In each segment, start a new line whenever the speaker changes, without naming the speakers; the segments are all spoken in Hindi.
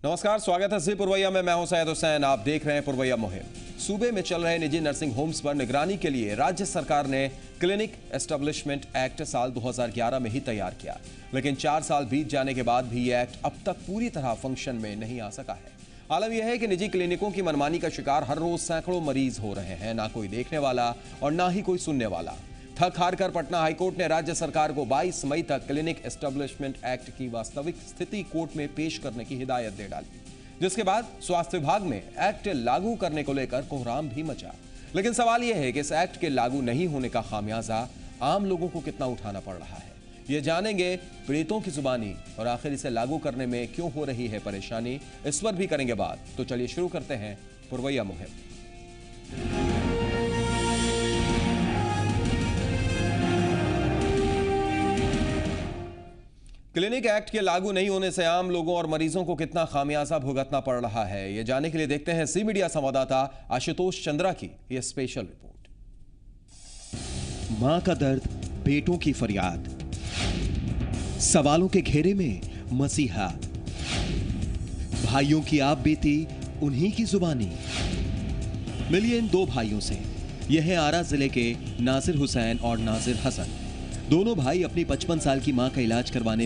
नमस्कार, स्वागत है जी पुरवैया में। मैं हूं सैयद हुसैन। आप देख रहे हैं पुरवैया मुहिम। सूबे में चल रहे निजी नर्सिंग होम्स पर निगरानी के लिए राज्य सरकार ने क्लिनिक एस्टेब्लिशमेंट एक्ट साल 2011 में ही तैयार किया, लेकिन 4 साल बीत जाने के बाद भी यह एक्ट अब तक पूरी तरह फंक्शन में नहीं आ सका है। आलम यह है कि निजी क्लिनिकों की मनमानी का शिकार हर रोज सैकड़ों मरीज हो रहे हैं, ना कोई देखने वाला और ना ही कोई सुनने वाला। थक हार कर पटना हाईकोर्ट ने राज्य सरकार को 22 मई तक क्लिनिक एस्टेब्लिशमेंट एक्ट की वास्तविक स्थिति कोर्ट में पेश करने की हिदायत दे डाली, जिसके बाद स्वास्थ्य विभाग में एक्ट लागू करने को लेकर कोहराम भी मचा। लेकिन सवाल यह है कि इस एक्ट के लागू नहीं होने का खामियाजा आम लोगों को कितना उठाना पड़ रहा है। ये जानेंगे पीड़ितों की जुबानी, और आखिर इसे लागू करने में क्यों हो रही है परेशानी, इस पर भी करेंगे बात। तो चलिए शुरू करते हैं पुरवैया मुहिम। क्लिनिक एक्ट के लागू नहीं होने से आम लोगों और मरीजों को कितना खामियाजा भुगतना पड़ रहा है, ये जानने के लिए देखते हैं सी मीडिया संवाददाता आशुतोष चंद्रा की यह स्पेशल रिपोर्ट।
मां का दर्द, बेटों की फरियाद, सवालों के घेरे में मसीहा, भाइयों की आप बीती उन्हीं की जुबानी। मिलिए इन दो भाइयों से। यह है आरा जिले के नासिर हुसैन और नासिर हसन। दोनों भाई अपनी 55 साल की मां का इलाज करवाने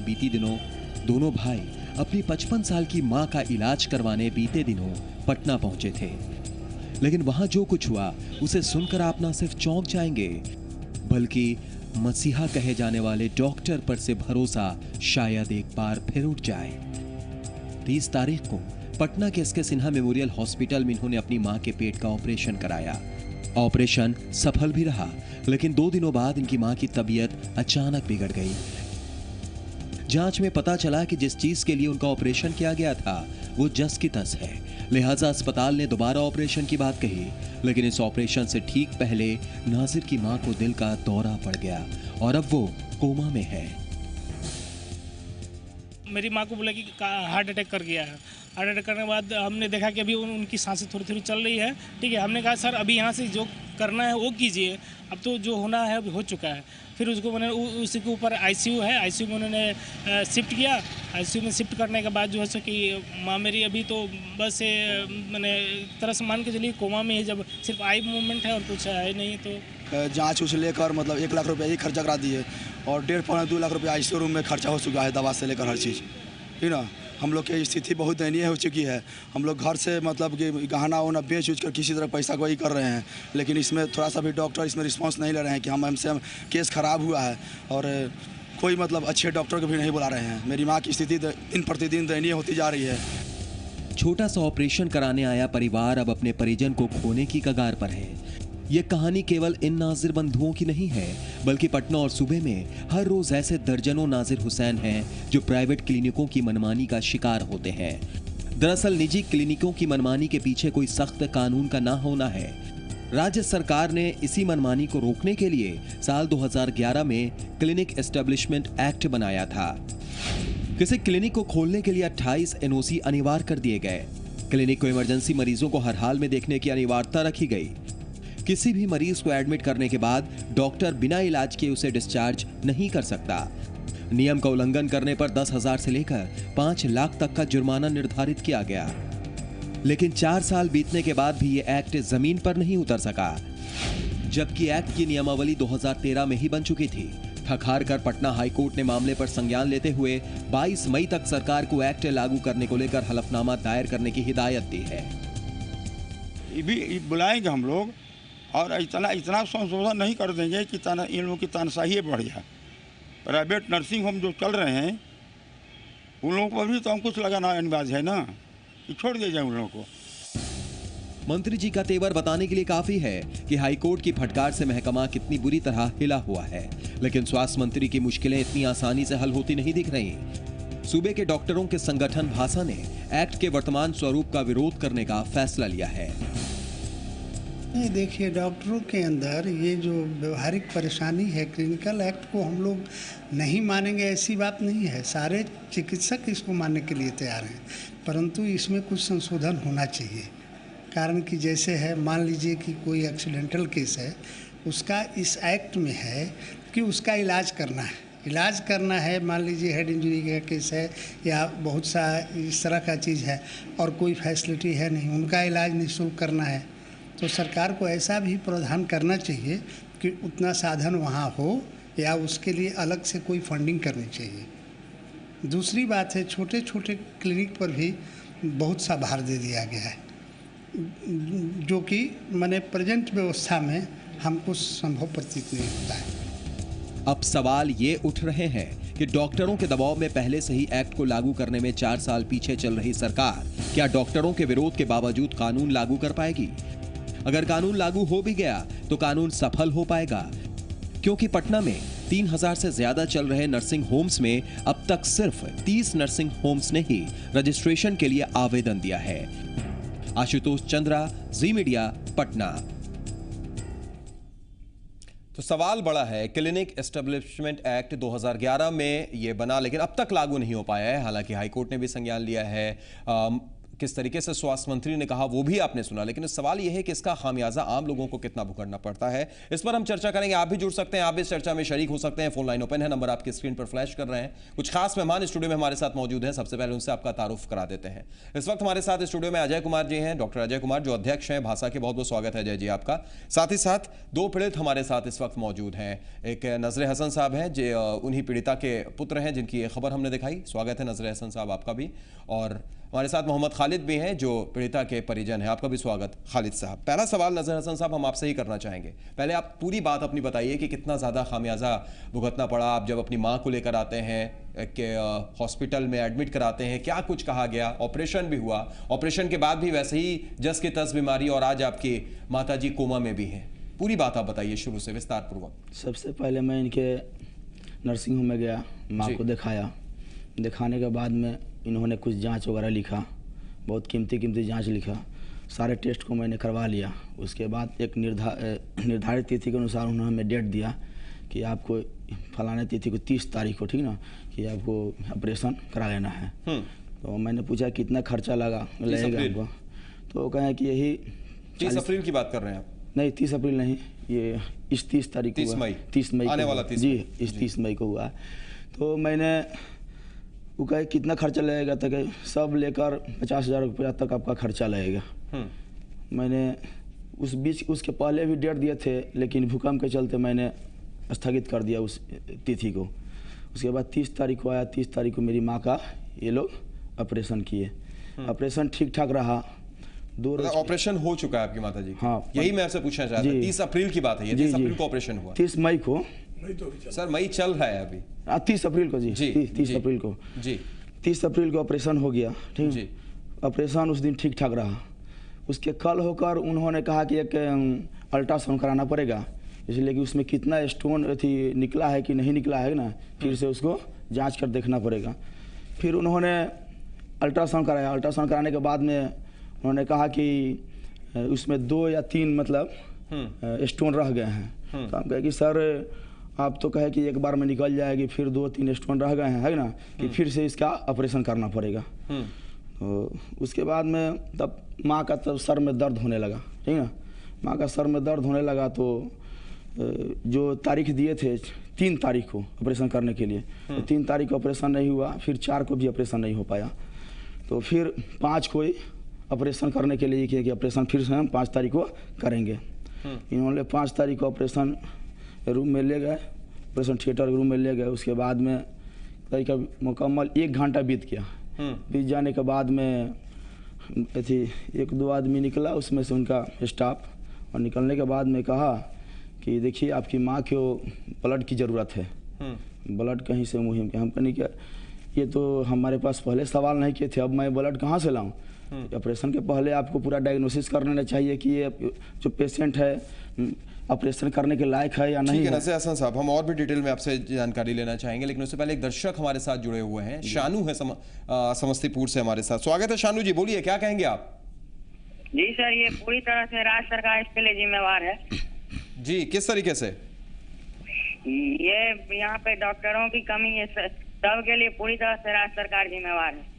बीते दिनों पटना पहुंचे थे। लेकिन वहां जो कुछ हुआ उसे सुनकर आप ना सिर्फ चौंक जाएंगे, बल्कि मसीहा कहे जाने वाले डॉक्टर पर से भरोसा शायद एक बार फिर उठ जाए। 30 तारीख को पटना के एसके सिन्हा मेमोरियल हॉस्पिटल में इन्होंने अपनी मां के पेट का ऑपरेशन कराया। ऑपरेशन सफल भी रहा, लेकिन 2 दिनों बाद इनकी मां की तबीयत अचानक बिगड़ गई। जांच में पता चला कि जिस चीज के लिए उनका ऑपरेशन किया गया था वो जस की तस है। लिहाजा अस्पताल ने दोबारा ऑपरेशन की बात कही, लेकिन इस ऑपरेशन से ठीक पहले नासिर की मां को दिल का दौरा पड़ गया और अब वो कोमा में है।
मेरी माँ को बोला कि हार्ट अटैक कर गया है। हार्ट अटैक करने के बाद हमने देखा कि अभी उनकी सांसें थोड़ी थोड़ी चल रही है। ठीक है, हमने कहा सर अभी यहाँ से जो करना है वो कीजिए, अब तो जो होना है अभी हो चुका है। फिर उसको मैंने उसी के ऊपर आईसीयू है, आईसीयू में उन्होंने शिफ्ट किया। आईसीयू में शिफ्ट करने के बाद जो है सो कि माँ मेरी अभी तो बस मैंने तरह से मान के चलिए कोमा में है, जब सिर्फ आई मूवमेंट है और कुछ है नहीं। तो
जांच उछ लेकर मतलब 1 लाख रुपये ही खर्चा करा दिए और 1.5-2 लाख रुपये आईसीयू रूम में खर्चा हो चुका है, दवा से लेकर हर चीज़। ठीक ना, हम लोग की स्थिति बहुत दयनीय हो चुकी है। हम लोग घर से मतलब कि गहना वहना बेच उच कर किसी तरह पैसा वही कर रहे हैं, लेकिन इसमें थोड़ा सा भी डॉक्टर इसमें रिस्पांस नहीं ले रहे हैं कि हमसे केस खराब हुआ है, और कोई मतलब अच्छे डॉक्टर को भी नहीं बुला रहे हैं। मेरी माँ की स्थिति दिन प्रतिदिन दयनीय होती जा रही है।
छोटा सा ऑपरेशन कराने आया परिवार अब अपने परिजन को खोने की कगार पर है। ये कहानी केवल इन नाजिर बंधुओं की नहीं है, बल्कि पटना और सूबे में हर रोज ऐसे दर्जनों नाजिर हुसैन हैं जो प्राइवेट क्लिनिकों की मनमानी का शिकार होते हैं। दरअसल निजी क्लिनिकों की मनमानी के पीछे कोई सख्त कानून का ना होना है। राज्य सरकार ने इसी मनमानी को रोकने के लिए साल 2011 में क्लिनिक एस्टेब्लिशमेंट एक्ट बनाया था। किसी क्लिनिक को खोलने के लिए 28 एनओसी अनिवार्य कर दिए गए। क्लिनिक को इमरजेंसी मरीजों को हर हाल में देखने की अनिवार्यता रखी गई। किसी भी मरीज को एडमिट करने के बाद डॉक्टर बिना इलाज के उसे डिस्चार्ज नहीं कर सकता। नियम का उल्लंघन करने पर 10,000 से लेकर 5 लाख तक का जुर्माना निर्धारित किया गया। लेकिन 4 साल बीतने के बाद भी ये एक्ट जमीन पर नहीं उतर सका, जबकि एक्ट की नियमावली 2013 में ही बन चुकी थी। थक हार कर पटना हाईकोर्ट ने मामले पर संज्ञान लेते हुए 22 मई तक सरकार को एक्ट लागू करने को लेकर हलफनामा दायर करने की हिदायत दी है।
बुलाएंगे हम लोग और इतना संशोधन नहीं कर देंगे कि इन लोगों की तानाशाही बढ़ जाए। प्राइवेट नर्सिंग होम जो चल रहे हैं उन लोगों पर भी तो हम कुछ लगाना अनिवार्य है ना, कि छोड़ दिया जाए उन लोगों को।
मंत्री जी का तेवर बताने के लिए काफी है कि हाईकोर्ट की फटकार से महकमा कितनी बुरी तरह हिला हुआ है, लेकिन स्वास्थ्य मंत्री की मुश्किलें इतनी आसानी से हल होती नहीं दिख रही। सूबे के डॉक्टरों के संगठन भासा ने एक्ट के वर्तमान स्वरूप का विरोध करने का फैसला लिया है।
ये देखिए, डॉक्टरों के अंदर ये जो व्यवहारिक परेशानी है, क्लिनिकल एक्ट को हम लोग नहीं मानेंगे ऐसी बात नहीं है। सारे चिकित्सक इसको मानने के लिए तैयार हैं, परंतु इसमें कुछ संशोधन होना चाहिए। कारण कि जैसे है, मान लीजिए कि कोई एक्सीडेंटल केस है, उसका इस एक्ट में है कि उसका इलाज करना है, इलाज करना है, मान लीजिए हेड इंजरी का केस है या बहुत सा इस तरह का चीज़ है और कोई फैसिलिटी है नहीं, उनका इलाज निःशुल्क करना है, तो सरकार को ऐसा भी प्रावधान करना चाहिए कि उतना साधन वहाँ हो या उसके लिए अलग से कोई फंडिंग करनी चाहिए। दूसरी बात है, छोटे छोटे क्लिनिक पर भी बहुत सा भार दे दिया गया है, जो कि मैंने प्रेजेंट व्यवस्था में हमको संभव प्रतीत नहीं होता है।
अब सवाल ये उठ रहे हैं कि डॉक्टरों के दबाव में पहले से ही एक्ट को लागू करने में 4 साल पीछे चल रही सरकार क्या डॉक्टरों के विरोध के बावजूद कानून लागू कर पाएगी? अगर कानून लागू हो भी गया तो कानून सफल हो पाएगा? क्योंकि पटना में 3000 से ज्यादा चल रहे नर्सिंग होम्स में अब तक सिर्फ 30 नर्सिंग होम्स ने ही रजिस्ट्रेशन के लिए आवेदन दिया है। आशुतोष चंद्रा, जी मीडिया, पटना।
तो सवाल बड़ा है, क्लिनिक एस्टेब्लिशमेंट एक्ट 2011 में ये बना लेकिन अब तक लागू नहीं हो पाया है। हालांकि हाईकोर्ट ने भी संज्ञान लिया है। किस तरीके से स्वास्थ्य मंत्री ने कहा वो भी आपने सुना, लेकिन सवाल यह है कि इसका खामियाजा आम लोगों को कितना भुगतना पड़ता है। इस पर हम चर्चा करेंगे। आप भी जुड़ सकते हैं, आप भी इस चर्चा में शरीक हो सकते हैं। फोन लाइन ओपन है, नंबर आपकी स्क्रीन पर फ्लैश कर रहे हैं। कुछ खास मेहमान स्टूडियो में हमारे साथ मौजूद हैं। सबसे पहले उनसे आपका तारुफ करा देते हैं। इस वक्त हमारे साथ स्टूडियो में अजय कुमार जी हैं, डॉक्टर अजय कुमार, जो अध्यक्ष हैं भाषा के। बहुत बहुत स्वागत है अजय जी आपका। साथ ही साथ 2 पीड़ित हमारे साथ इस वक्त मौजूद हैं। एक नजरे हसन साहब हैं, जो उन्हीं पीड़िता के पुत्र हैं जिनकी ये खबर हमने दिखाई। स्वागत है नजरे हसन साहब आपका भी। और हमारे साथ मोहम्मद खालिद भी हैं, जो पीड़िता के परिजन हैं। आपका भी स्वागत खालिद साहब। पहला सवाल नजर हसन साहब हम आपसे ही करना चाहेंगे। पहले आप पूरी बात अपनी बताइए कि कितना ज़्यादा खामियाजा भुगतना पड़ा। आप जब अपनी माँ को लेकर आते हैं कि हॉस्पिटल में एडमिट कराते हैं, क्या कुछ कहा गया? ऑपरेशन भी हुआ, ऑपरेशन के बाद भी वैसे ही जस की तस बीमारी, और आज आपकी माता जी कोमा में भी हैं। पूरी बात आप बताइए शुरू से विस्तार पूर्वक।
सबसे पहले मैं इनके नर्सिंग होम में गया, माँ को दिखाया। दिखाने के बाद में इन्होंने कुछ जांच वगैरह लिखा, बहुत कीमती जांच लिखा। सारे टेस्ट को मैंने करवा लिया। उसके बाद एक निर्धारित तिथि के अनुसार उन्होंने हमें डेट दिया कि आपको फलाने तिथि को 30 तारीख को, ठीक ना, कि आपको ऑपरेशन करा लेना है। तो मैंने पूछा कितना खर्चा लगेगा हमको, तो कहें कि यही
30 अप्रैल की बात कर रहे हैं आप?
नहीं, 30 अप्रैल नहीं, ये इस 30 तारीख को, 30 मई
आने वाला 30
जी, इस 30 मई को हुआ। तो मैंने वो कहे कितना खर्चा लगेगा, तो कहे सब लेकर 50,000 रुपया तक आपका खर्चा लगेगा। मैंने उस बीच उसके पहले भी डेट दिए थे, लेकिन भूकंप के चलते मैंने स्थगित कर दिया उस तिथि को। उसके बाद 30 तारीख को आया। 30 तारीख को मेरी माँ का ये लोग ऑपरेशन किए। ऑपरेशन ठीक ठाक रहा।
ऑपरेशन हो चुका है आपकी माता जी?
हाँ,
यही मैं आपसे पूछना चाहता था। 30 अप्रैल की बात है ये? 30 अप्रैल को ऑपरेशन हुआ?
30 मई को
सर, मई चल रहा है अभी।
30 अप्रैल को जी, 30 अप्रैल को
जी,
30 अप्रैल को ऑपरेशन हो गया। ठीक, ऑपरेशन उस दिन ठीक ठाक रहा। उसके कल होकर उन्होंने कहा कि एक अल्ट्रासाउंड कराना पड़ेगा, इसलिए कि उसमें कितना स्टोन निकला है कि नहीं निकला है ना, फिर से उसको जांच कर देखना पड़ेगा। फिर उन्होंने अल्ट्रासाउंड कराया। अल्ट्रासाउंड कराने के बाद में उन्होंने कहा कि उसमें 2 या 3 मतलब स्टोन रह गए हैं। तो हम कहे कि सर आप तो कहे कि एक बार में निकल जाएगी, फिर 2-3 स्टोन रह गए हैं, है ना, कि फिर से इसका ऑपरेशन करना पड़ेगा। तो उसके बाद में तब माँ का तब सर में दर्द होने लगा, ठीक ना। माँ का सर में दर्द होने लगा तो जो तारीख दिए थे 3 तारीख को ऑपरेशन करने के लिए, तो 3 तारीख को ऑपरेशन नहीं हुआ। फिर 4 को भी ऑपरेशन नहीं हो पाया। तो फिर 5 को ऑपरेशन करने के लिए किया कि ऑपरेशन फिर से हम 5 तारीख को करेंगे। इन्होंने 5 तारीख को ऑपरेशन रूम में ले गए, ऑपरेशन थिएटर रूम में ले गए। उसके बाद में करीब मुकम्मल 1 घंटा बीत गया। बीत जाने के बाद में 1-2 आदमी निकला उसमें से उनका स्टाफ, और निकलने के बाद में कहा कि देखिए आपकी माँ को ब्लड की ज़रूरत है, ब्लड कहीं से मुहिम के। हम कहने क्या, ये तो हमारे पास पहले सवाल नहीं किए थे, अब मैं ब्लड कहाँ से लाऊं? ऑपरेशन के पहले आपको पूरा डायग्नोसिस कर लेना चाहिए कि ये जो पेशेंट है ऑपरेशन करने के लायक है या नहीं है।
नज़र हसन साहब, हम और भी डिटेल में आपसे जानकारी लेना चाहेंगे, लेकिन उससे पहले एक दर्शक हमारे साथ जुड़े हुए हैं। शानू है समस्तीपुर से हमारे साथ। स्वागत है शानू जी, बोलिए क्या कहेंगे आप?
जी सर, ये पूरी तरह से राज्य सरकार इसके लिए जिम्मेवार है।
जी, किस तरीके से?
ये यहाँ पे डॉक्टरों की कमी है, सब के लिए पूरी तरह से राज्य सरकार जिम्मेवार है।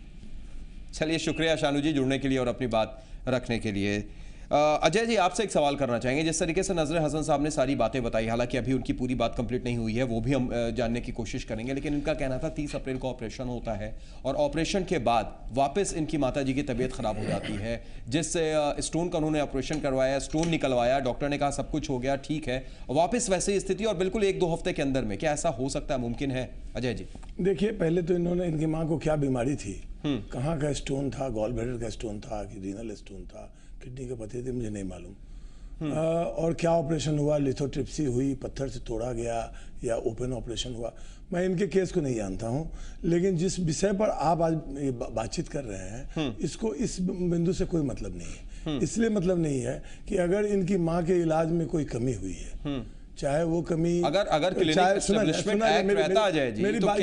चलिए, शुक्रिया शानू जी जुड़ने के लिए और अपनी बात रखने के लिए। अजय जी, आपसे एक सवाल करना चाहेंगे। जिस तरीके से नजर हसन साहब ने सारी बातें बताई, हालांकि अभी उनकी पूरी बात कंप्लीट नहीं हुई है, वो भी हम जानने की कोशिश करेंगे, लेकिन इनका कहना था 30 अप्रैल को ऑपरेशन होता है और ऑपरेशन के बाद वापस इनकी माताजी की तबीयत खराब हो जाती है, जिससे स्टोन का उन्होंने ऑपरेशन करवाया, स्टोन निकलवाया, डॉक्टर ने कहा सब कुछ हो गया, ठीक है, वापस वैसे ही स्थिति और बिल्कुल 1-2 हफ्ते के अंदर में। क्या ऐसा हो सकता है, मुमकिन है अजय जी?
देखिए, पहले तो इन्होंने, इनकी माँ को क्या बीमारी थी, कहाँ का स्टोन था, गॉल ब्लैडर का स्टोन था कि रीनल स्टोन था, किडनी के पत्थर थे, मुझे नहीं मालूम। और क्या ऑपरेशन हुआ, लिथोट्रिप्सी हुई, पत्थर से तोड़ा गया या ओपन ऑपरेशन हुआ, मैं इनके केस को नहीं जानता हूं। लेकिन जिस विषय पर आप आज बातचीत कर रहे हैं, इसको इस बिंदु से कोई मतलब नहीं है। इसलिए मतलब नहीं है कि अगर इनकी माँ के इलाज में कोई कमी हुई है, चाहे वो कमी
अगर क्लिनिक एस्टैब्लिशमेंट एक्ट रहता है जी, तो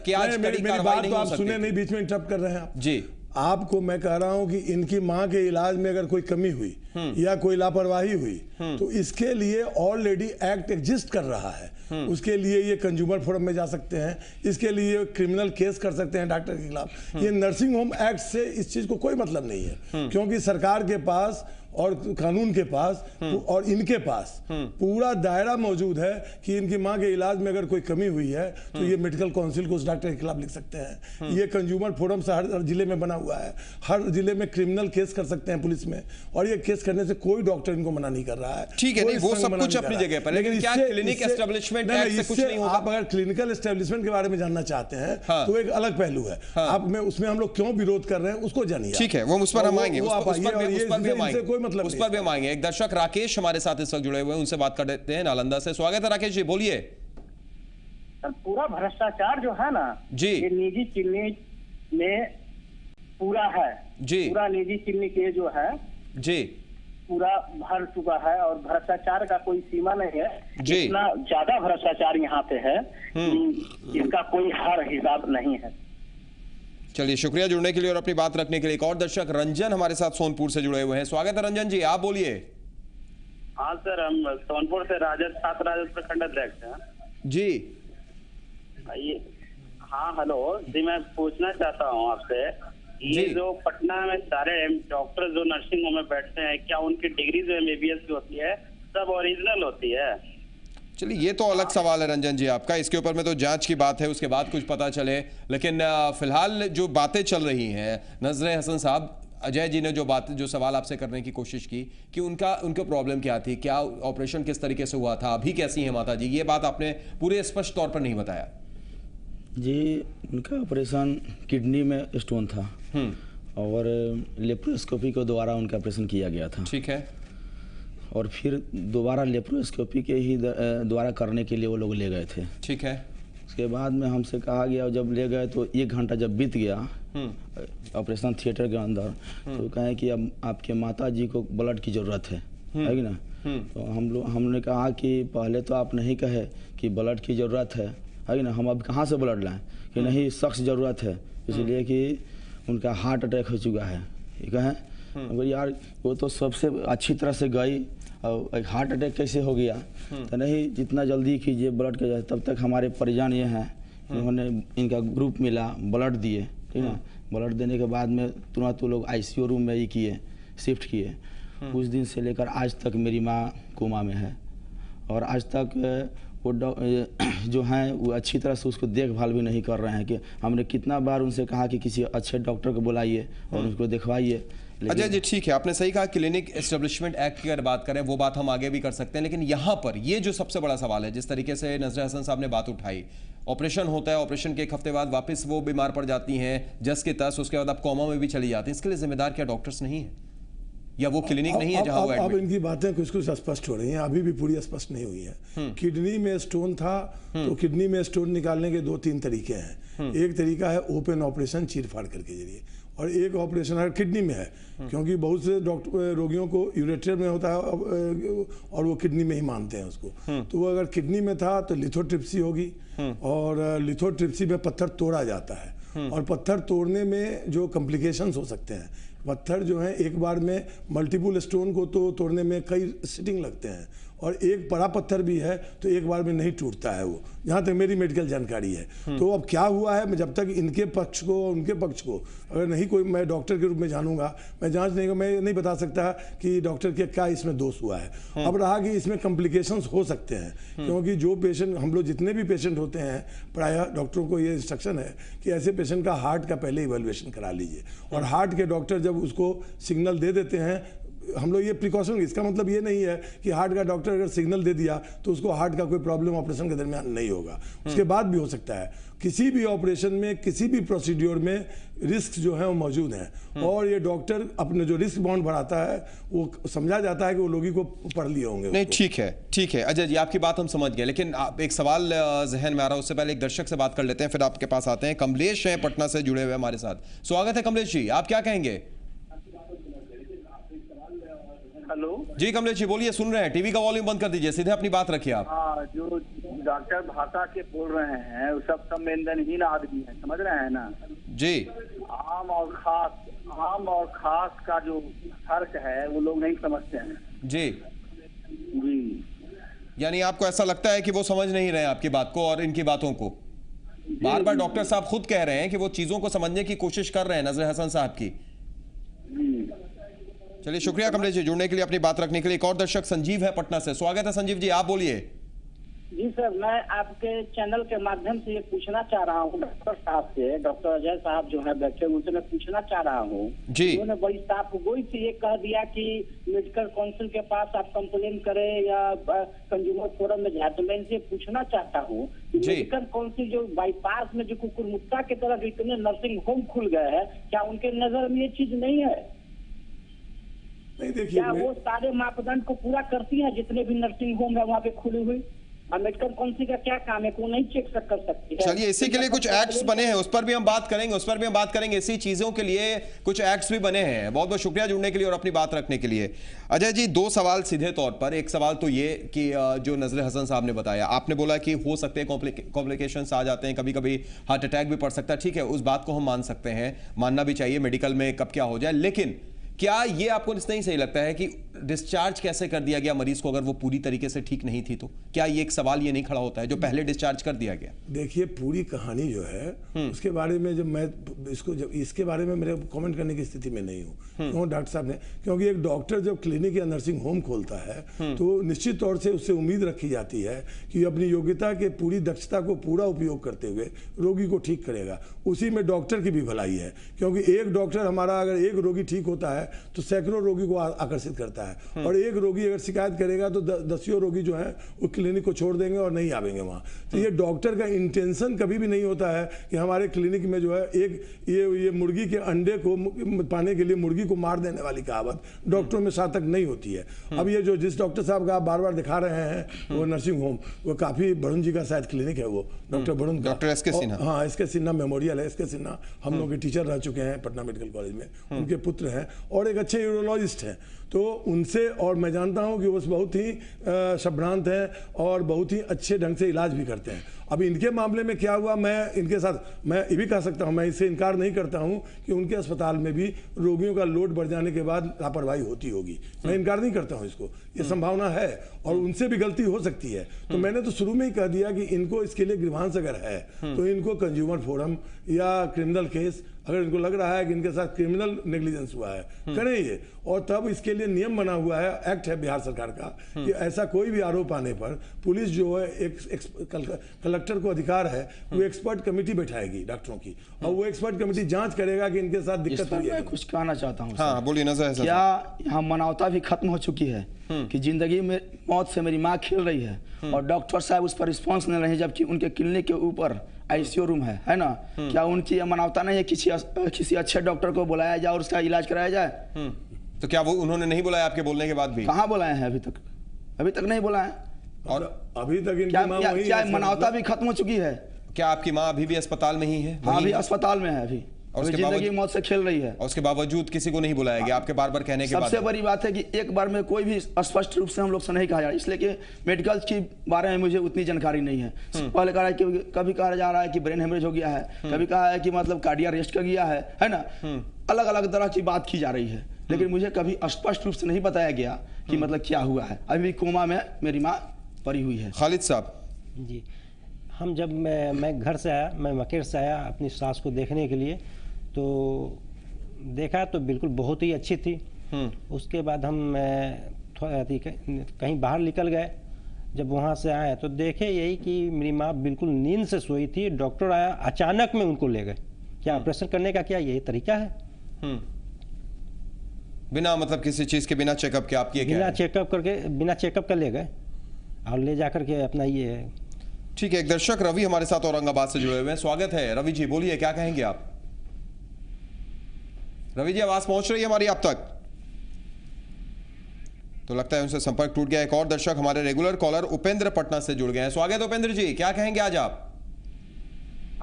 क्या
मेरी बात तो आप सुने नहीं, बीच में इंटरप्ट कर रहे हैं आप
जी।
आपको मैं कह रहा हूं कि इनकी मां के इलाज में अगर कोई कमी हुई या कोई लापरवाही हुई, तो इसके लिए ऑलरेडी एक्ट एग्जिस्ट कर रहा है। उसके लिए ये कंज्यूमर फोरम में जा सकते हैं, इसके लिए क्रिमिनल केस कर सकते हैं डॉक्टर के खिलाफ। ये नर्सिंग होम एक्ट से इस चीज को कोई मतलब नहीं है, क्योंकि सरकार के पास और कानून के पास और इनके पास पूरा दायरा मौजूद है कि इनकी मां के इलाज में अगर कोई कमी हुई है तो ये मेडिकल काउंसिल को उस डॉक्टर के खिलाफ लिख सकते हैं। ये कंज्यूमर फोरम से हर जिले में बना हुआ है, हर जिले में क्रिमिनल केस कर सकते हैं पुलिस में, और ये केस करने से कोई डॉक्टर इनको मना नहीं कर रहा है।
ठीक है, नहीं, वो सब कुछ अपनी जगह पर, लेकिन क्या क्लिनिक एस्टैब्लिशमेंट एक्ट से कुछ नहीं होता?
आप अगर क्लिनिकल एस्टैब्लिशमेंट के बारे में जानना चाहते हैं तो एक अलग पहलू है। आप में उसमें हम लोग क्यों विरोध कर रहे हैं उसको जानिए।
ठीक है, वो उस पर हम आएंगे,
कोई मतलब
उस पर भी हम आएंगे। एक दर्शक राकेश हमारे साथ इस वक्त जुड़े हुए हैं, उनसे बात कर देते हैं नालंदा से। स्वागत है राकेश जी, बोलिए।
सर, पूरा भ्रष्टाचार जो है ना
जी,
ये निजी क्लिनिक में पूरा है
जी,
पूरा निजी क्लिनिक ये जो है
जी
पूरा भर चुका है, और भ्रष्टाचार का कोई सीमा नहीं है
जी।
इतना ज्यादा भ्रष्टाचार यहाँ पे है कि इसका कोई हर हिसाब नहीं है।
चलिए, शुक्रिया जुड़ने के लिए और अपनी बात रखने के लिए। एक और दर्शक रंजन हमारे साथ सोनपुर से जुड़े हुए हैं। स्वागत है रंजन जी, आप बोलिए।
हाँ सर, हम सोनपुर से छात्र राजद प्रखंड अध्यक्ष हैं
जी।
ये हाँ हेलो जी, मैं पूछना चाहता हूँ आपसे, ये जो पटना में सारे डॉक्टर जो नर्सिंग होम में बैठते हैं, क्या उनकी डिग्री जो MBBS की होती है सब ओरिजिनल होती है?
चलिए, ये तो अलग सवाल है रंजन जी आपका, इसके ऊपर में तो जांच की बात है, उसके बाद कुछ पता चले। लेकिन फिलहाल जो बातें चल रही हैं, नजर हसन साहब, अजय जी ने जो सवाल आपसे करने की कोशिश की कि उनका प्रॉब्लम क्या थी, क्या ऑपरेशन किस तरीके से हुआ था, अभी कैसी है माता जी, ये बात आपने पूरे स्पष्ट तौर पर नहीं बताया
जी। उनका ऑपरेशन किडनी में स्टोन था और लेप्रोस्कोपी के द्वारा उनका ऑपरेशन किया गया था।
ठीक है।
और फिर दोबारा लेप्रोस्कोपी के ही द्वारा करने के लिए वो लोग ले गए थे।
ठीक है।
उसके बाद में हमसे कहा गया, जब ले गए तो 1 घंटा जब बीत गया ऑपरेशन थिएटर के अंदर, तो कहें कि अब आपके माता जी को ब्लड की ज़रूरत है कि ना। तो हमने कहा कि पहले तो आप नहीं कहे कि ब्लड की ज़रूरत है कि ना, हम अब कहाँ से ब्लड लाएं, कि नहीं सख्त ज़रूरत है, इसलिए कि उनका हार्ट अटैक हो चुका है। ठीक है, अगर यार वो तो सबसे अच्छी तरह से गई और एक हार्ट अटैक कैसे हो गया, तो नहीं, जितना जल्दी कीजिए ब्लड के। तब तक हमारे परिजन ये हैं, उन्होंने इनका ग्रुप मिला, ब्लड दिए, ठीक है। ब्लड देने के बाद में तुरंत वो लोग ICU रूम में ही किए, शिफ्ट किए। उस दिन से लेकर आज तक मेरी माँ कोमा में है, और आज तक वो जो हैं वो अच्छी तरह से उसको देखभाल भी नहीं कर रहे हैं। कि हमने कितना बार उनसे कहा कि किसी अच्छे डॉक्टर को बुलाइए और उसको दिखवाइए।
अजय जी, ठीक है, आपने सही कहा, क्लिनिक एस्टेब्लिशमेंट एक्ट की अगर बात करें वो बात हम आगे भी कर सकते हैं, लेकिन यहाँ पर ये जो सबसे बड़ा सवाल है, जिस तरीके से नजर हसन साहब ने बात उठाई, ऑपरेशन होता है, ऑपरेशन के 1 हफ्ते बाद वापस वो बीमार पड़ जाती हैं, जस के तस, उसके बाद आप कोमा में भी चली जाती हैं, इसके लिए जिम्मेदार क्या डॉक्टर्स नहीं है या वो क्लिनिक नहीं है जहां वो
अब इनकी बातें कुछ कुछ स्पष्ट हो रही हैं, अभी भी पूरी स्पष्ट नहीं हुई है। किडनी में स्टोन था तो किडनी में स्टोन निकालने के 2-3 तरीके हैं। एक तरीका है ओपन ऑपरेशन, चीर-फाड़ करके जरिए, और एक ऑपरेशन है किडनी में है, क्योंकि बहुत से डॉक्टर रोगियों को यूरेटर में होता है और वो किडनी में ही मानते हैं उसको। तो वो अगर किडनी में था तो लिथोट्रिप्सी होगी, और लिथोट्रिप्सी में पत्थर तोड़ा जाता है, और पत्थर तोड़ने में जो कॉम्प्लिकेशंस हो सकते हैं, पत्थर जो है एक बार में मल्टीपल स्टोन को तो तोड़ने में कई सिटिंग लगते हैं, और एक बड़ा पत्थर भी है तो एक बार में नहीं टूटता है वो, जहाँ तक मेरी मेडिकल जानकारी है। तो अब क्या हुआ है, मैं जब तक इनके पक्ष को उनके पक्ष को अगर नहीं कोई मैं डॉक्टर के रूप में जानूंगा, मैं जांच नहीं, मैं नहीं बता सकता कि डॉक्टर के क्या इसमें दोष हुआ है। अब रहा कि इसमें कॉम्प्लिकेशंस हो सकते हैं, क्योंकि जो पेशेंट हम लोग जितने भी पेशेंट होते हैं प्रायः डॉक्टरों को ये इंस्ट्रक्शन है कि ऐसे पेशेंट का हार्ट का पहले इवैल्यूएशन करा लीजिए, और हार्ट के डॉक्टर जब उसको सिग्नल दे देते हैं, हम लोग ये प्रिकॉशन, इसका मतलब ये नहीं है कि हार्ट का डॉक्टर अगर सिग्नल दे दिया तो उसको हार्ट का कोई प्रॉब्लम ऑपरेशन के दरमियान नहीं होगा, उसके बाद भी हो सकता है। किसी भी ऑपरेशन में, किसी भी प्रोसीड्योर में रिस्क जो है वो मौजूद हैं, और ये डॉक्टर अपने जो रिस्क बाउंड बढ़ाता है वो समझा जाता है कि वो लोगों को पढ़ लिए होंगे।
नहीं, ठीक है अजय जी, आपकी बात हम समझ गए, लेकिन एक सवाल जहन में आ रहा है, उससे पहले एक दर्शक से बात कर लेते हैं, फिर आपके पास आते हैं। कमलेश हैं पटना से जुड़े हुए हमारे साथ। स्वागत है कमलेश जी, आप क्या कहेंगे?
हेलो
जी कमलेश जी बोलिए, सुन रहे हैं, टीवी का वॉल्यूम बंद कर दीजिए, सीधे अपनी बात रखिए आप।
हाँ, जो डॉक्टर भाषा के बोल रहे हैं वो सब संवेदनहीन आदमी है, समझ रहे हैं ना
जी।
आम और खास का जो फर्क है वो लोग नहीं समझते हैं
जी
जी।
यानी आपको ऐसा लगता है कि वो समझ नहीं रहे आपकी बात को और इनकी बातों को? बार बार डॉक्टर साहब खुद कह रहे हैं कि वो चीजों को समझने की कोशिश कर रहे हैं नजर हसन साहब की। चलिए शुक्रिया कमलेश जी जुड़ने के लिए, अपनी बात रखने के लिए। एक और दर्शक संजीव है पटना से। स्वागत है संजीव जी, आप बोलिए।
जी सर, मैं आपके चैनल के माध्यम से ये पूछना चाह रहा हूँ डॉक्टर साहब से, डॉक्टर अजय साहब जो है बैठे उनसे मैं पूछना चाह रहा हूँ जी। उन्होंने बड़ी साफ गोई से ये कह दिया कि मेडिकल काउंसिल के पास आप कंप्लेन करें या कंज्यूमर फोरम में जाए, तो मैं इनसे पूछना चाहता हूँ मेडिकल काउंसिल जो बाईपास में जो कुकुरमुत्ता की तरफ इतने नर्सिंग होम खुल गए हैं, क्या उनके नजर में ये चीज नहीं है?
नहीं, देखिए
क्या वो सारे मापदंड को पूरा करती हैं जितने भी नर्सिंग होम है वहाँ पे खुली हुई? मेडिकल काउंसिल का क्या काम है, को नहीं चेक कर सकती है?
चलिए इसी के लिए कुछ एक्ट्स बने हैं, उस पर भी हम बात करेंगे, इसी चीजों के लिए कुछ एक्ट्स भी बने हैं। बहुत बहुत शुक्रिया जुड़ने के लिए और अपनी बात रखने के लिए। अजय जी, दो सवाल सीधे तौर पर। एक सवाल तो ये कि जो नजर हसन साहब ने बताया, आपने बोला कि हो सकते हैं कॉम्प्लिकेशंस आ जाते हैं, कभी कभी हार्ट अटैक भी पड़ सकता है। ठीक है, उस बात को हम मान सकते हैं, मानना भी चाहिए, मेडिकल में कब क्या हो जाए। लेकिन क्या ये आपको नहीं सही लगता है कि डिस्चार्ज कैसे कर दिया गया मरीज को, अगर वो पूरी तरीके से ठीक नहीं थी? तो क्या ये एक सवाल ये नहीं खड़ा होता है जो पहले डिस्चार्ज कर दिया गया?
देखिए, पूरी कहानी जो है उसके बारे में जब मैं इसके बारे में मेरे कमेंट करने की स्थिति में नहीं हूँ, क्यों डॉक्टर साहब ने, क्योंकि एक डॉक्टर जब क्लिनिक या नर्सिंग होम खोलता है तो निश्चित तौर से उससे उम्मीद रखी जाती है कि अपनी योग्यता के पूरी दक्षता को पूरा उपयोग करते हुए रोगी को ठीक करेगा। उसी में डॉक्टर की भी भलाई है, क्योंकि एक डॉक्टर हमारा अगर एक रोगी ठीक होता है तो सैकड़ों रोगी को आकर्षित करता है, और एक रोगी अगर शिकायत करेगा तो दसियों रोगी जो है वो क्लिनिक को छोड़ देंगे और नहीं आवेंगे वहाँ। तो ये डॉक्टर का इंटेंशन कभी भी नहीं होता है कि हमारे क्लिनिक में जो है एक ये मुर्गी के अंडे को पाने के लिए मुर्गी को मार देने वाली कहावत डॉक्टरों में सार्थक नहीं होती है। अब ये जो जिस डॉक्टर साहब का आप बार बार दिखा रहे हैं वो नर्सिंग होम, वो काफी बरुण जी का शायद क्लिनिक है, वो डॉक्टर बरुण,
डॉक्टर एस के सिन्हा,
हाँ एस के सिन्हा मेमोरियल है। एस के सिन्हा हम लोग के टीचर रह चुके हैं पटना मेडिकल कॉलेज में, उनके पुत्र हैं और एक अच्छे यूरोलॉजिस्ट हैं। तो उनसे, और मैं जानता हूं कि वो बहुत ही संभ्रांत हैं और बहुत ही अच्छे ढंग से इलाज भी करते हैं। अब इनके मामले में क्या हुआ, मैं इनके साथ मैं ये भी कह सकता हूं, मैं इससे इनकार नहीं करता हूं कि उनके अस्पताल में भी रोगियों का लोड बढ़ जाने के बाद लापरवाही होती होगी, मैं इनकार नहीं करता हूं इसको, ये संभावना है और उनसे भी गलती हो सकती है। तो मैंने तो शुरू में ही कह दिया कि इनको इसके लिए ग्रीवांस अगर है तो इनको कंज्यूमर फोरम या क्रिमिनल केस, अगर इनको लग रहा है कि इनके साथ क्रिमिनल नेग्लिजेंस हुआ है, करें ये। और तब इसके लिए नियम बना हुआ है, एक्ट है बिहार सरकार का, कि ऐसा कोई भी आरोप आने पर पुलिस जो है कलेक्टर को अधिकार है, वो एक्सपर्ट कमेटी बैठाएगी डॉक्टरों की, और वो एक्सपर्ट कमेटी जांच करेगा कि इनके साथ दिक्कत हुई है।
मैं कुछ कहना चाहता हूँ।
हाँ बोलिए ना सर।
क्या यहाँ मानवता भी खत्म हो चुकी है कि जिंदगी में मौत से मेरी माँ खेल रही है और डॉक्टर साहब उस पर रिस्पॉन्स नहीं रहे, जबकि उनके क्लिनिक के ऊपर आईसीयू रूम है ना? क्या उनकी यह मानवता नहीं है किसी अच्छे डॉक्टर को बुलाया जाए और उसका इलाज कराया जाए?
तो क्या वो उन्होंने नहीं बुलाया आपके बोलने के बाद भी?
कहाँ बुलाए हैं? अभी तक नहीं बुलाए।
और
अभी तक
क्या मानवता भी खत्म हो चुकी है?
क्या आपकी माँ अभी भी अस्पताल में ही है?
हाँ, अभी अस्पताल में है, अभी जिंदगी मौत से खेल रही है।
और उसके बावजूद किसी को नहीं बुलाया गया आपके बार बार कहने के बाद?
सबसे बड़ी बात है कि एक बार में कोई भी स्पष्ट रूप से हम लोग से नहीं कहा जा रहा, इसलिए कि मेडिकल के बारे में मुझे उतनी जानकारी नहीं है। पहले कहा है कि कभी कहा जा रहा है कि ब्रेन हेमरेज हो गया है, कभी कहा है कि मतलब कार्डियक अरेस्ट कर गया है ना? अलग अलग तरह की बात की जा रही है, लेकिन मुझे कभी स्पष्ट रूप से नहीं बताया गया कि मतलब क्या हुआ है। अभी भी कोमा में मेरी माँ पड़ी हुई है।
खालिद साहब
जी, हम जब मैं घर से आया, मैं मकेर से आया अपनी सास को देखने के लिए, तो देखा तो बिल्कुल बहुत ही अच्छी थी। उसके बाद हम कहीं बाहर निकल गए, जब वहाँ से आए तो देखे यही कि मेरी माँ बिल्कुल नींद से सोई थी। डॉक्टर आया, अचानक में उनको ले गए। क्या ऑपरेशन करने का क्या यही तरीका है?
बिना मतलब किसी चीज के, बिना चेकअप के आप किए?
बिना चेकअप करके, बिना चेकअप का ले गए और ले जा करके अपना ये।
ठीक है, एक दर्शक रवि हमारे साथ औरंगाबाद से जुड़े हुए हैं। स्वागत है रवि जी, बोलिए क्या कहेंगे आप? रवि जी, आवाज पहुंच रही है हमारी आप तक? तो लगता है उनसे संपर्क टूट गया। एक और दर्शक हमारे रेगुलर कॉलर उपेंद्र पटना से जुड़ गए हैं। स्वागत है उपेंद्र जी, क्या कहेंगे आज आप?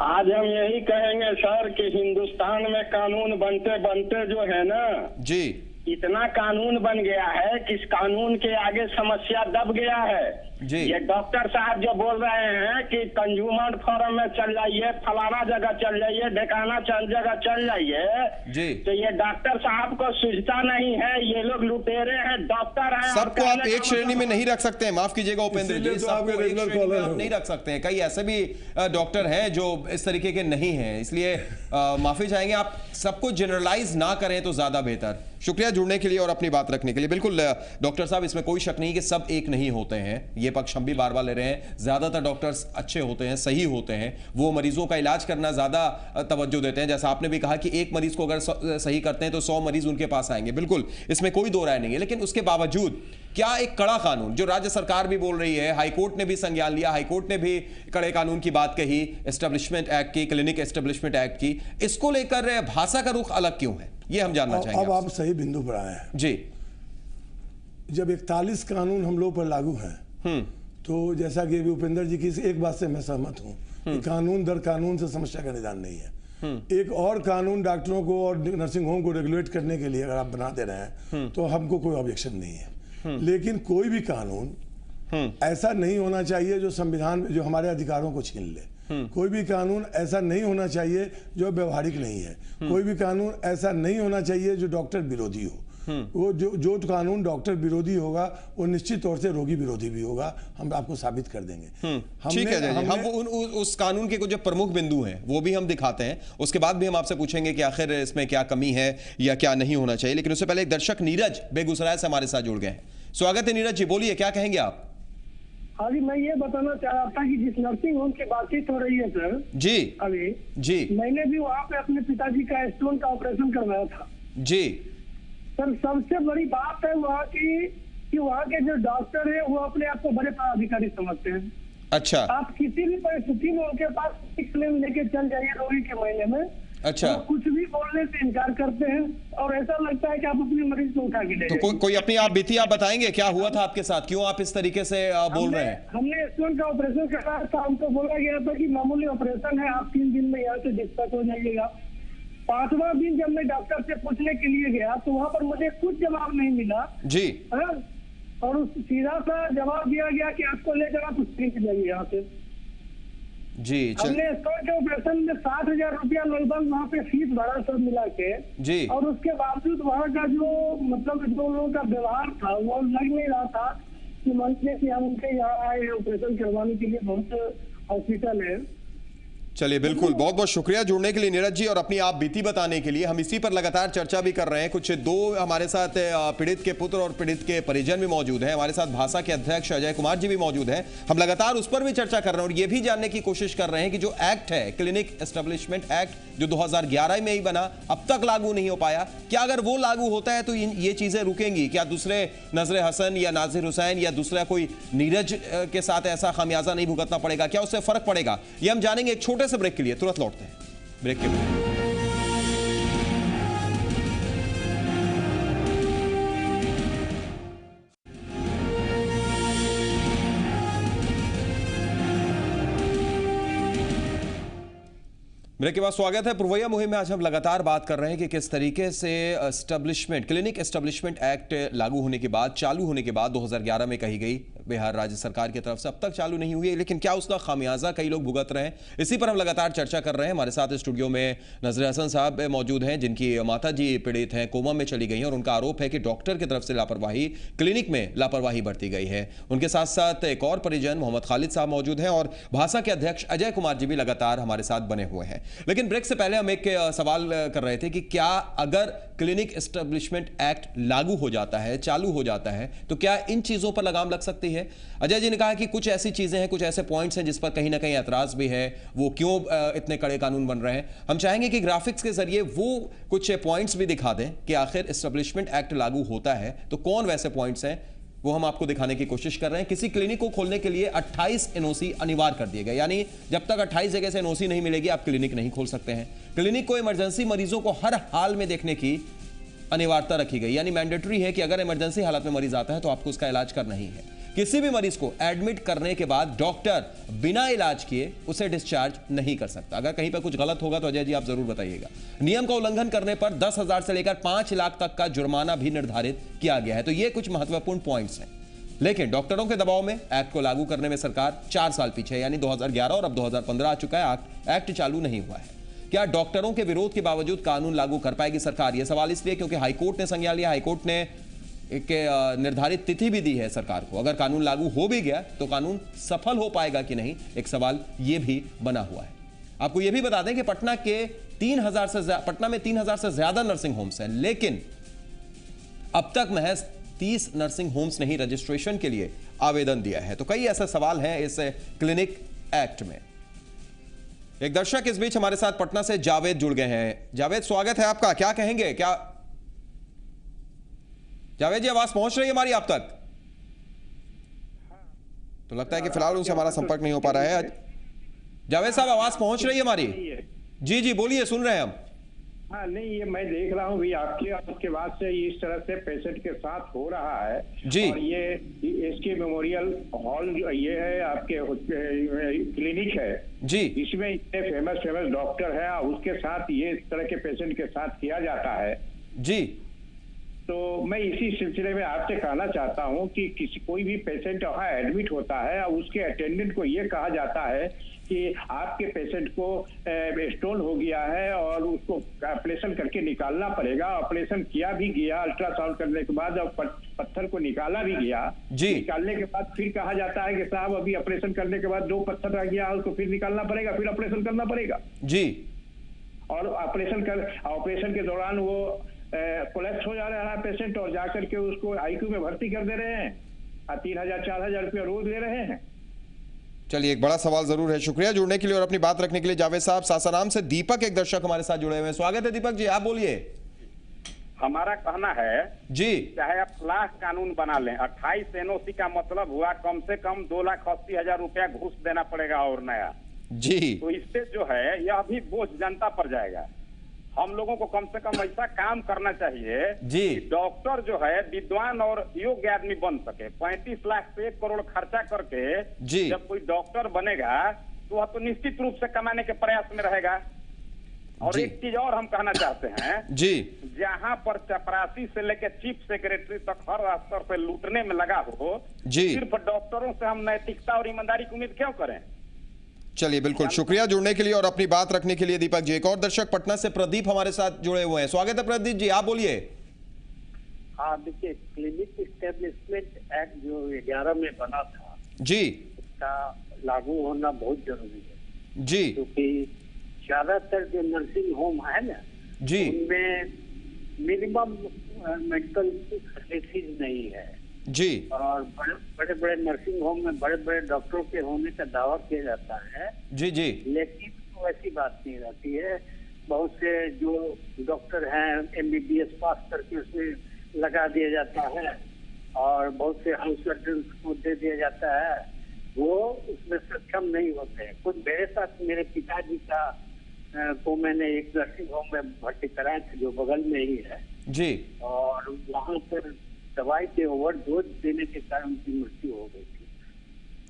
आज हम यही कहेंगे सर कि हिंदुस्तान में कानून बनते बनते जो है ना
जी,
इतना कानून बन गया है कि इस कानून के आगे समस्या दब गया है
जी।
ये डॉक्टर साहब जो बोल रहे हैं कि कंज्यूमर फोरम में चल जाइए, फलाना जगह चल जाइए, ढेकाना जगह चल जाइए
जी,
तो ये डॉक्टर साहब को सूझता नहीं है। ये लोग लुटेरे हैं, डॉक्टर हैं।
सबको आप एक श्रेणी में नहीं रख सकते हैं, माफ कीजिएगा उपेंद्र जी, सबको एक श्रेणी में आप नहीं रख सकते हैं। कई ऐसे भी डॉक्टर हैं जो इस तरीके के नहीं हैं, इसलिए माफी चाहेंगे। आप सबको जनरलाइज ना करें तो ज्यादा बेहतर। शुक्रिया जुड़ने के लिए और अपनी बात रखने के लिए। बिल्कुल डॉक्टर साहब, इसमें कोई शक नहीं कि सब एक नहीं होते हैं, ये पक्ष हम भी बार बार ले रहे हैं। ज्यादातर डॉक्टर्स अच्छे होते हैं, सही होते हैं, वो मरीजों का इलाज करना ज्यादा तवज्जो देते हैं। जैसा आपने भी कहा कि एक मरीज को अगर सही करते हैं तो 100 मरीज उनके पास आएंगे, बिल्कुल इसमें कोई दो राय नहीं है। लेकिन उसके बावजूद क्या एक कड़ा कानून, जो राज्य सरकार भी बोल रही है, हाईकोर्ट ने भी संज्ञान लिया, हाईकोर्ट ने भी कड़े कानून की बात कही, एस्टेब्लिशमेंट एक्ट की, क्लिनिक एस्टेब्लिशमेंट एक्ट की, इसको लेकर भाषा का रुख अलग क्यों है, ये हम जानना चाहेंगे।
अब आप सही बिंदु पर आए हैं
जी।
जब 41 कानून हम लोग पर लागू हैं, तो जैसा कि उपेंद्र जी की एक बात से मैं सहमत हूं कि कानून दर कानून से समस्या का निदान नहीं है। एक और कानून डॉक्टरों को और नर्सिंग होम को रेगुलेट करने के लिए अगर आप बना दे रहे हैं तो हमको कोई ऑब्जेक्शन नहीं है। लेकिन कोई भी कानून ऐसा नहीं होना चाहिए जो संविधान, जो हमारे अधिकारों को छीन ले। कोई भी कानून ऐसा नहीं होना चाहिए जो व्यवहारिक नहीं है। कोई भी कानून ऐसा नहीं होना चाहिए जो डॉक्टर विरोधी हो। वो जो कानून डॉक्टर विरोधी होगा वो निश्चित तौर से रोगी विरोधी भी होगा, हम आपको साबित कर देंगे।
ठीक है जी, हम उस कानून के कुछ जो प्रमुख बिंदु हैं वो भी हम दिखाते हैं, उसके बाद भी हम आपसे पूछेंगे कि आखिर इसमें क्या कमी है या क्या नहीं होना चाहिए। लेकिन उससे पहले एक दर्शक नीरज बेगूसराय से हमारे साथ जुड़ गए हैं। स्वागत है नीरज जी, बोलिए क्या कहेंगे आप?
हाँ जी, मैं ये बताना चाह रहा था कि जिस नर्सिंग होम की बातचीत हो रही है सर
जी
अभी
जी,
मैंने भी वहाँ पे अपने पिताजी का स्टोन का ऑपरेशन करवाया था
जी।
सर सबसे बड़ी बात है वहाँ की कि वहाँ के जो डॉक्टर है वो अपने आप को बड़े पदाधिकारी समझते हैं।
अच्छा।
आप किसी भी परिस्थिति में उनके पास क्लेम लेके चल जाइए रोगी के महीने में,
अच्छा,
तो कुछ भी बोलने से इनकार करते हैं और ऐसा लगता है कि आप अपने मरीज को उठा के ले
तो कोई अपनी आप बीती आप बताएंगे, क्या हुआ था आपके साथ, क्यों आप इस तरीके से बोल रहे हैं?
हमने स्टोन का ऑपरेशन कराया था, हमको बोला गया था कि मामूली ऑपरेशन है, आप 3 दिन में यहाँ से डिस्चार्ज हो जाइएगा। 5वां दिन जब मैं डॉक्टर से पूछने के लिए गया तो वहाँ पर मुझे कुछ जवाब नहीं मिला
जी।
और उस सीधा सा जवाब दिया गया कि आपको ले जाना कुछ नहीं जाइए यहाँ से
जी।
हमने स्टोन के ऑपरेशन में 60,000 रुपया लगभग वहाँ पे फीस भरा सब मिला के जी। और उसके बावजूद वहाँ का जो मतलब जो लोगों का व्यवहार था वो लग नहीं रहा था कि मंत्री कि हम उनके यहाँ आए हैं ऑपरेशन करवाने के लिए, बहुत हॉस्पिटल है।
चलिए बिल्कुल, बहुत बहुत शुक्रिया जुड़ने के लिए नीरज जी और अपनी आप बीती बताने के लिए। हम इसी पर लगातार चर्चा भी कर रहे हैं। कुछ दो हमारे साथ पीड़ित के पुत्र और पीड़ित के परिजन भी मौजूद हैं, हमारे साथ भाषा के अध्यक्ष अजय कुमार जी भी मौजूद हैं। हम लगातार उस पर भी चर्चा कर रहे हैं और ये भी जानने की कोशिश कर रहे हैं कि जो एक्ट है, क्लिनिक एस्टेब्लिशमेंट एक्ट, जो 2011 में ही बना, अब तक लागू नहीं हो पाया, क्या अगर वो लागू होता है तो ये चीजें रुकेंगी? क्या दूसरे नजरे हसन या नाजिर हुसैन या दूसरा कोई नीरज के साथ ऐसा खामियाजा नहीं भुगतना पड़ेगा? क्या उससे फर्क पड़ेगा? ये हम जानेंगे एक छोटे से ब्रेक के लिए। तुरंत लौटते हैं ब्रेक के बाद। ब्रेक के बाद स्वागत है। पुरवैया मुहिम में आज हम लगातार बात कर रहे हैं कि किस तरीके से क्लिनिक एस्टेब्लिशमेंट एक्ट लागू होने के बाद, चालू होने के बाद 2011 में कही गई बिहार राज्य सरकार की तरफ से अब तक चालू नहीं हुई है, लेकिन क्या उसका खामियाजा कई लोग भुगत रहे हैं, इसी पर हम लगातार चर्चा कर रहे हैं। हमारे साथ स्टूडियो में नजर हसन साहब मौजूद हैं, जिनकी माता जी पीड़ित हैं, कोमा में चली गई हैं और उनका आरोप है कि डॉक्टर की तरफ से लापरवाही, क्लिनिक में लापरवाही बरती गई है। उनके साथ साथ एक और परिजन मोहम्मद खालिद साहब मौजूद हैं और भासा के अध्यक्ष अजय कुमार जी भी लगातार हमारे साथ बने हुए हैं। लेकिन ब्रेक से पहले हम एक सवाल कर रहे थे कि क्या अगर क्लिनिक एस्टेब्लिशमेंट एक्ट लागू हो जाता है, चालू हो जाता है, तो क्या इन चीजों पर लगाम लग सकती है? अजय जी ने कहा कि कुछ ऐसी चीजें हैं, कुछ ऐसे पॉइंट्स हैं जिस पर कहीं ना कहीं ऐतराज भी है, वो क्यों इतने कड़े कानून बन रहे हैं। हम चाहेंगे कि ग्राफिक्स के जरिए वो कुछ पॉइंट्स भी दिखा दें कि आखिर एस्टेब्लिशमेंट एक्ट लागू होता है तो कौन वैसे पॉइंट्स हैं, वो हम आपको दिखाने की कोशिश कर रहे हैं। किसी क्लिनिक को खोलने के लिए 28 एनओसी अनिवार्य कर दिए गए, यानी जब तक 28 जगह से एनओसी नहीं मिलेगी आप क्लिनिक नहीं खोल सकते हैं। क्लिनिक को इमरजेंसी मरीजों को हर हाल में देखने की अनिवार्यता रखी गई, यानी मैंडेटरी है कि अगर इमरजेंसी हालत में मरीज आता है तो आपको उसका इलाज करना ही है। किसी भी मरीज को एडमिट करने के बाद डॉक्टर बिना इलाज किए उसे डिस्चार्ज नहीं कर सकता। अगर कहीं पर कुछ गलत होगा तो अजय जी आप जरूर बताइएगा। नियम का उल्लंघन करने पर 10,000 से लेकर 5 लाख तक का जुर्माना भी निर्धारित किया गया है। तो ये कुछ महत्वपूर्ण पॉइंट्स हैं, लेकिन डॉक्टरों के दबाव में एक्ट को लागू करने में सरकार 4 साल पीछे, यानी 2011 और अब 2015 आ चुका है, एक्ट चालू नहीं हुआ है। क्या डॉक्टरों के विरोध के बावजूद कानून लागू कर पाएगी सरकार? यह सवाल इसलिए क्योंकि हाईकोर्ट ने संज्ञान लिया, हाईकोर्ट ने एक निर्धारित तिथि भी दी है सरकार को। अगर कानून लागू हो भी गया तो कानून सफल हो पाएगा कि नहीं, एक सवाल यह भी बना हुआ है। आपको यह भी बता दें कि पटना में 3,000 से ज्यादा नर्सिंग होम्स हैं, लेकिन अब तक महज 30 नर्सिंग होम्स ने ही रजिस्ट्रेशन के लिए आवेदन दिया है। तो कई ऐसे सवाल हैं इस क्लिनिक एक्ट में। एक दर्शक इस बीच हमारे साथ पटना से जावेद जुड़ गए हैं। जावेद, स्वागत है आपका, क्या कहेंगे? क्या जावेद जी आवाज पहुंच रही है हमारी आप तक? तो लगता है कि फिलहाल उनसे हमारा संपर्क नहीं हो पा रहा है। जावेद साहब आवाज पहुंच रही है हमारी? जी जी बोलिए, सुन रहे हैं हम।
हाँ नहीं, ये मैं देख रहा हूँ भी आपके बाद से इस तरह से पेशेंट के साथ हो रहा है
जी।
और ये एसके मेमोरियल हॉल ये है, आपके क्लिनिक है
जी,
इसमें इतने फेमस डॉक्टर है, उसके साथ ये इस तरह के पेशेंट के साथ किया जाता है
जी।
तो मैं इसी सिलसिले में आपसे कहना चाहता हूं कि कोई भी पेशेंट वहाँ एडमिट होता है और उसके अटेंडेंट को ये कहा जाता है कि आपके पेशेंट को स्टोन हो गया है और उसको ऑपरेशन करके निकालना पड़ेगा। ऑपरेशन किया भी गया, अल्ट्रासाउंड करने के बाद और पत्थर को निकाला भी गया जी। निकालने के बाद फिर कहा जाता है कि साहब अभी ऑपरेशन करने के बाद 2 पत्थर रह गया, उसको फिर निकालना पड़ेगा, फिर ऑपरेशन करना पड़ेगा जी। और ऑपरेशन के दौरान वो कोलैप्स हो जा रहा है पेशेंट और जाकर के उसको आईसीयू में भर्ती कर दे रहे हैं, 3,000-4,000 रुपया रोज ले रहे हैं।
चलिए, एक बड़ा सवाल जरूर है। शुक्रिया जुड़ने के लिए और अपनी बात रखने के लिए जावेद साहब। सासाराम से दीपक एक दर्शक हमारे साथ जुड़े हुए हैं। स्वागत है दीपक जी, आप बोलिए।
हमारा कहना है
जी,
चाहे आप लाख कानून बना लें, 28 एनओसी का मतलब हुआ कम से कम 2,80,000 रुपया घूस देना पड़ेगा और नया
जी।
तो इससे जो है यह भी बोझ जनता पर जाएगा। हम लोगों को कम से कम ऐसा काम करना चाहिए
जी,
डॉक्टर जो है विद्वान और योग्य आदमी बन सके। 35 लाख से 1 करोड़ खर्चा करके
जी,
जब कोई डॉक्टर बनेगा तो वह तो निश्चित रूप से कमाने के प्रयास में रहेगा। और एक चीज और हम कहना चाहते हैं
जी,
जहाँ पर चपरासी से लेकर चीफ सेक्रेटरी तक हर स्तर पे लूटने में लगा हो
जी,
सिर्फ डॉक्टरों से हम नैतिकता और ईमानदारी की उम्मीद क्यों करें?
चलिए, बिल्कुल शुक्रिया जुड़ने के लिए और अपनी बात रखने के लिए दीपक जी। एक और दर्शक पटना से प्रदीप हमारे साथ जुड़े हुए हैं। स्वागत है प्रदीप जी, आप बोलिए।
हाँ देखिए, क्लिनिक एस्टेब्लिशमेंट एक्ट जो 11 में बना था
जी,
उसका लागू होना बहुत जरूरी है
जी,
क्योंकि ज्यादातर जो नर्सिंग होम है ना
जी,
उनमें मिनिमम मेडिकल फैसिलिटीज नहीं है
जी, और
बड़े बड़े नर्सिंग होम में बड़े बड़े डॉक्टरों के होने का दावा किया जाता है
जी जी,
लेकिन तो ऐसी बात नहीं रहती है। बहुत से जो डॉक्टर हैं MBBS पास करके उसमें लगा दिया जाता है और बहुत से हाउस सर्जन को दे दिया जाता है, वो उसमें सक्षम नहीं होते हैं। कुछ मेरे साथ मेरे पिताजी का को मैंने एक नर्सिंग होम में भर्ती कराया था जो बगल में ही है
जी,
और वहाँ पर दवाई के ओवरडोज देने के कारण उनकी मृत्यु हो गई थी।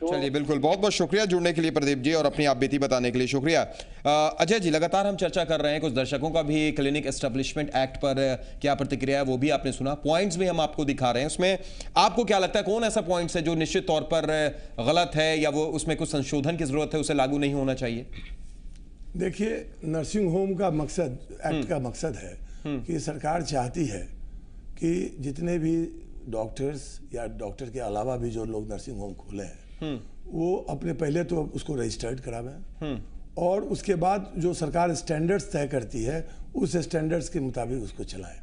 चलिए बिल्कुल, बहुत बहुत शुक्रिया जुड़ने के लिए प्रदीप जी और अपनी आप बीती बताने के लिए शुक्रिया। अजय जी, लगातार हम चर्चा कर रहे हैं, कुछ दर्शकों का भी क्लिनिक एस्टेब्लिशमेंट एक्ट पर क्या प्रतिक्रिया है वो भी आपने सुना, पॉइंट्स भी हम आपको दिखा रहे हैं। उसमें आपको क्या लगता है कौन ऐसा पॉइंट्स है जो निश्चित तौर पर गलत है या वो उसमें कुछ संशोधन की जरूरत है, उसे लागू नहीं होना चाहिए?
देखिए, नर्सिंग होम का मकसद, एक्ट का मकसद है कि सरकार चाहती है कि जितने भी डॉक्टर्स या डॉक्टर के अलावा भी जो लोग नर्सिंग होम खोले हैं वो अपने पहले तो उसको रजिस्टर्ड करावें और उसके बाद जो सरकार स्टैंडर्ड्स तय करती है उस स्टैंडर्ड्स के मुताबिक उसको चलाएं।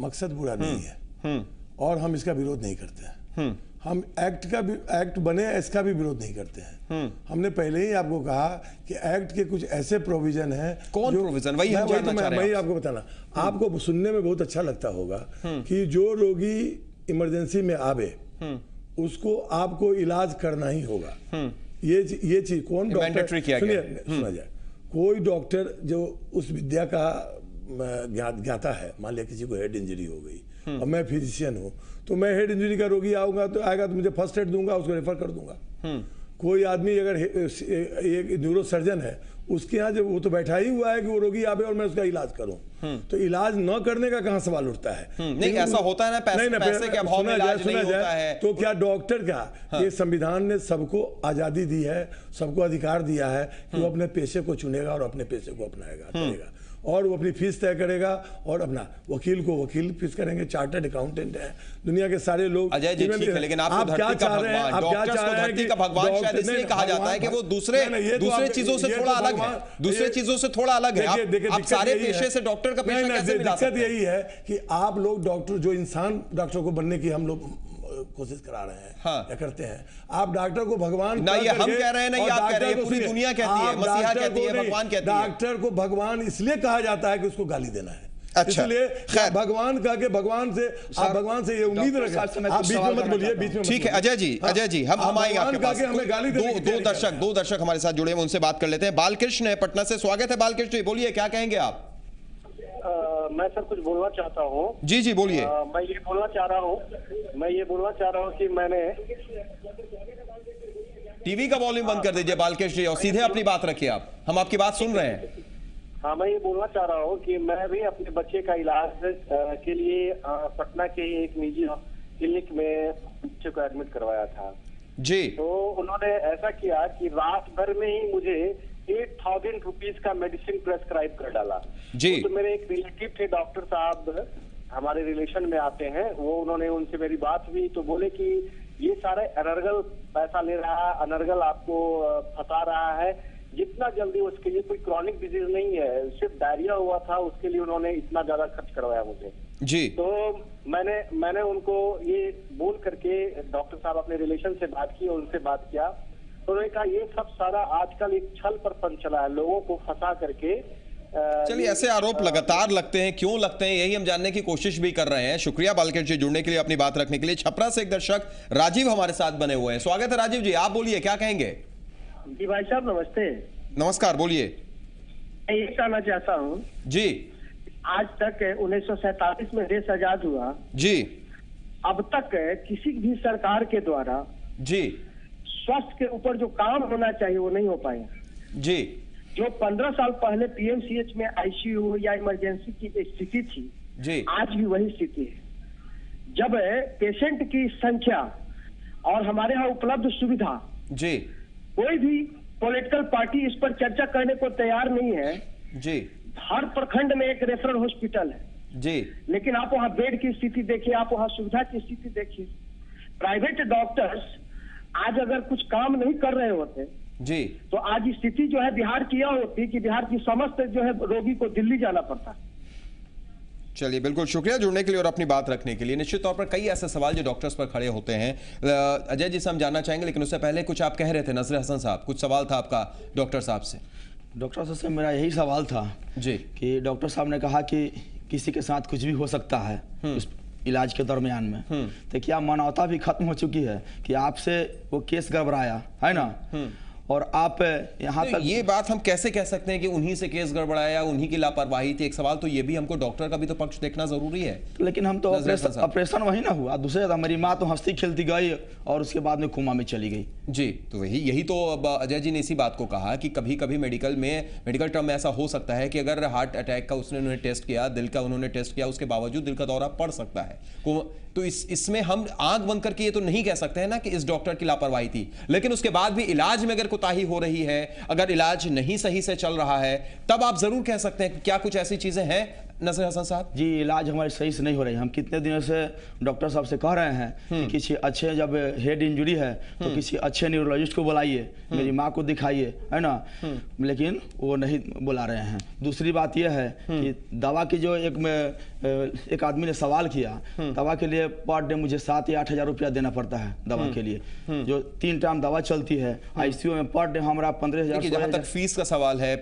मकसद बुरा नहीं है और हम इसका विरोध नहीं करते हैं। हम एक्ट बने इसका भी विरोध नहीं करते हैं। हमने पहले ही आपको कहा कि एक्ट के कुछ ऐसे प्रोविजन हैं।
कौन प्रोविजन? वही हम जानना चाह रहे हैं।
वही आपको बताना, आपको सुनने में बहुत अच्छा लगता होगा कि जो रोगी इमरजेंसी में आवे उसको आपको इलाज करना ही होगा। ये चीज कौन डॉक्टर, सुना जाए, कोई डॉक्टर जो उस विद्या का ज्ञाता है, मान लिया किसी को हेड इंजरी हो गई और मैं फिजिशियन हूँ तो मैं हेड इंजरी का रोगी आएगा तो मुझे फर्स्ट एड दूंगा, उसको रेफर कर दूंगा। कोई आदमी अगर एक न्यूरो सर्जन है उसके यहाँ जब वो तो बैठा ही हुआ है कि वो रोगी आवे और मैं उसका इलाज करूं, तो इलाज न करने का कहाँ सवाल उठता है?
नहीं, ऐसा होता है ना, पैसे के अभाव में इलाज नहीं होता है।
तो क्या डॉक्टर का ये संविधान ने सबको आजादी दी है, सबको अधिकार दिया है कि वो अपने पेशे को चुनेगा और अपने पेशे को अपनाएगा, करेगा और वो अपनी फीस तय करेगा और अपना वकील को वकील फीस करेंगे, चार्टर्ड अकाउंटेंट है, दुनिया के सारे लोग।
अजय जी ठीक है, लेकिन आप क्या चाह रहे हैं? डॉक्टर्स को धरती का भगवान शायद इसलिए कहा जाता है कि वो दूसरे चीजों से थोड़ा अलग है, दूसरे चीजों से थोड़ा अलग है। आप सारे पेशे से डॉक्टर का पेशा कैसे मिला सकते हैं?
दिक्कत यही है कि आप लोग डॉक्टर, जो इंसान डॉक्टर को बनने की हम लोग कोशिश करा रहे हैं या करते हैं, आप डॉक्टर को भगवान
नहीं, ये हम कह रहे हैं, नहीं आप कह रहे हैं, पूरी दुनिया कहती है, मसीहा कहती है, भगवान कहती है।
डॉक्टर को भगवान इसलिए कहा जाता है कि उसको गाली देना है।
अच्छा,
इसलिए भगवान कह के भगवान से ये उम्मीद रखें। आप बीच में मत बोलिए, बीच में।
ठीक है अजय जी, हम आएंगे आपके पास। दो दर्शक हमारे साथ जुड़े हैं, उनसे बात कर लेते हैं। बालकृष्ण है पटना से, स्वागत है बालकृष्ण जी, बोलिए क्या कहेंगे आप?
मैं सर कुछ बोलना चाहता हूँ।
जी बोलिए।
मैं ये बोलना चाह रहा हूँ कि मैंने
टीवी का वॉल्यूम बंद कर दीजिए बालकृष्ण जी और सीधे अपनी बात रखिए, आप, हम आपकी बात सुन रहे हैं।
हाँ, मैं ये बोलना चाह रहा हूँ कि मैं भी अपने बच्चे का इलाज के लिए पटना के एक निजी क्लिनिक में बच्चे को एडमिट करवाया था
जी।
तो उन्होंने ऐसा किया कि रात भर में ही मुझे 8,000 रुपीज का मेडिसिन प्रेस्क्राइब कर डाला
जी।
तो मेरे एक रिलेटिव थे, डॉक्टर साहब हमारे रिलेशन में आते हैं, वो उन्होंने उनसे मेरी बात हुई तो बोले कि ये सारे अनर्गल पैसा ले रहा है, अनर्गल आपको फंसा रहा है, जितना जल्दी उसके लिए कोई क्रॉनिक डिजीज नहीं है, सिर्फ डायरिया हुआ था, उसके लिए उन्होंने इतना ज्यादा खर्च करवाया मुझे
जी।
तो मैंने उनको ये बोल करके डॉक्टर साहब अपने रिलेशन से बात की और उनसे बात किया तो उन्होंने कहा ये सब सारा आजकल एक छल प्रपंच चला है, लोगों को फंसा करके।
चलिए, ऐसे आरोप लगातार लगते हैं, क्यों लगते हैं यही हम जानने की कोशिश भी कर रहे हैं। शुक्रिया बालकृष्ण जी जुड़ने के लिए, अपनी बात रखने के लिए। छपरा से एक दर्शक राजीव हमारे साथ बने हुए हैं, स्वागत है राजीव जी, आप बोलिए क्या कहेंगे?
जी भाई साहब नमस्ते।
नमस्कार, बोलिए।
मैं ये कहना चाहता हूँ
जी,
आज तक 1947 में देश आजाद हुआ
जी,
अब तक किसी भी सरकार के द्वारा
जी
स्वास्थ्य के ऊपर जो काम होना चाहिए वो नहीं हो पाया
जी।
जो 15 साल पहले पीएमसीएच में आईसीयू या इमरजेंसी की स्थिति थी
जी,
आज भी वही स्थिति है। जब पेशेंट की संख्या और हमारे यहाँ उपलब्ध सुविधा
जी,
कोई भी पॉलिटिकल पार्टी इस पर चर्चा करने को तैयार नहीं है
जी।
हर प्रखंड में एक रेफरल हॉस्पिटल है
जी,
लेकिन आप वहाँ बेड की स्थिति देखिए, आप वहाँ सुविधा की स्थिति देखिए। प्राइवेट डॉक्टर्स आज अगर कुछ काम नहीं कर रहे होते
जी
तो आज स्थिति जो है बिहार की यह होती कि बिहार की समस्त जो है रोगी को दिल्ली जाना पड़ता।
चलिए, बिल्कुल शुक्रिया जुड़ने के लिए और अपनी बात रखने के लिए। निश्चित तौर पर कई ऐसे सवाल जो डॉक्टर्स पर खड़े होते हैं, अजय जी से हम जानना चाहेंगे, लेकिन उससे पहले कुछ आप कह रहे थे नजर हसन साहब, कुछ सवाल था आपका डॉक्टर साहब से।
डॉक्टर साहब से मेरा यही सवाल था
जी
कि डॉक्टर साहब ने कहा कि किसी के साथ कुछ भी हो सकता है उस इलाज के दरमियान में, तो क्या मानवता भी खत्म हो चुकी है कि आपसे वो केस गड़बड़ाया है ना और आप यहाँ तक
ये बात हम कैसे कह सकते हैं कि उन्हीं से केस गड़बड़ाया, उन्हीं की लापरवाही थी? एक सवाल तो ये भी, हमको डॉक्टर का भी तो पक्ष देखना जरूरी है।
लेकिन हम तो ऑपरेशन वही ना हुआ, दूसरे मेरी माँ तो हंसती खेलती गई और उसके बाद में कोमा में चली गई।
जी, तो यही तो अब अजय जी ने इसी बात को कहा कि कभी कभी मेडिकल टर्म में ऐसा हो सकता है कि अगर हार्ट अटैक का उन्होंने टेस्ट किया, दिल का उन्होंने टेस्ट किया, उसके बावजूद दिल का दौरा पड़ सकता है। तो इसमें हम आंख बंद करके ये तो नहीं कह सकते हैं ना कि इस डॉक्टर की लापरवाही थी, लेकिन उसके बाद भी इलाज में अगर कोताही हो रही है, अगर इलाज नहीं सही से चल रहा है, तब आप जरूर कह सकते हैं कि क्या कुछ ऐसी चीजें हैं नजर हसन साहब?
जी, इलाज हमारे सही से नहीं हो रही है। हम कितने दिनों से डॉक्टर साहब से कह रहे हैं कि किसी अच्छे, जब हेड इंजरी है तो किसी अच्छे न्यूरोलॉजिस्ट को बुलाइए, मेरी माँ को दिखाइए, है ना, लेकिन वो नहीं बुला रहे हैं। दूसरी बात यह है कि दवा की जो एक आदमी ने सवाल किया, दवा के लिए पर डे मुझे 7 या 8 हज़ार रुपया देना पड़ता है दवा के लिए, जो 3 टाइम दवा चलती है। आईसीयू में पर डे हमारा 15,000।
जहाँ तक फीस का सवाल है,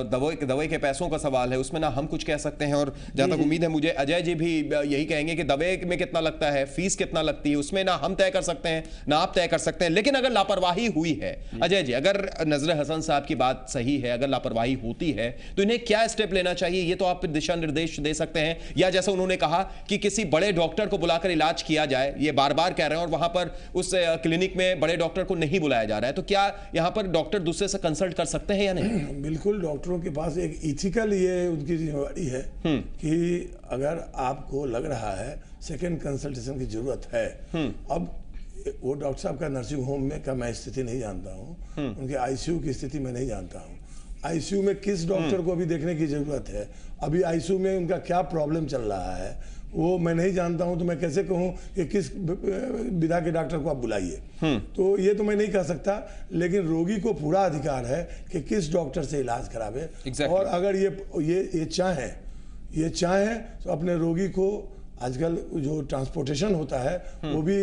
दवाई के पैसों का सवाल है, उसमें ना हम कुछ कह सकते हैं, और जहां तक उम्मीद है मुझे अजय जी भी यही कहेंगे कि दवाई में कितना लगता है, फीस कितना लगती है, उसमें ना हम तय कर सकते हैं ना आप तय कर सकते हैं। लेकिन अगर लापरवाही हुई है अजय जी, अगर नजर हसन साहब की बात सही है, अगर लापरवाही होती है तो इन्हें क्या स्टेप लेना चाहिए, ये तो आप दिशा निर्देश दे सकते हैं। या जैसा उन्होंने कहा कि किसी बड़े डॉक्टर को बुलाकर इलाज किया जाए, ये बार बार कह रहे हैं, और वहां पर उस क्लिनिक में बड़े डॉक्टर को नहीं बुलाया जा रहा है, तो क्या यहां पर डॉक्टर दूसरे से कंसल्ट कर सकते हैं या नहीं?
बिल्कुल, डॉक्टरों के पास एक इथिकल ये उनकी जिम्मेवारी है कि अगर आपको लग रहा है सेकंड कंसल्टेशन की जरूरत है, अब वो डॉक्टर साहब का नर्सिंग होम में का मैं स्थिति नहीं जानता हूँ, उनके आईसीयू की स्थिति मैं नहीं जानता हूँ। आईसीयू में किस डॉक्टर को अभी देखने की जरूरत है, अभी आईसीयू में उनका क्या प्रॉब्लम चल रहा है, वो मैं नहीं जानता हूं, तो मैं कैसे कहूं कि किस विधा के डॉक्टर को आप बुलाइए। तो ये तो मैं नहीं कह सकता, लेकिन रोगी को पूरा अधिकार है कि किस डॉक्टर से इलाज करावे। और अगर ये चाहें तो अपने रोगी को, आजकल जो ट्रांसपोर्टेशन होता है वो भी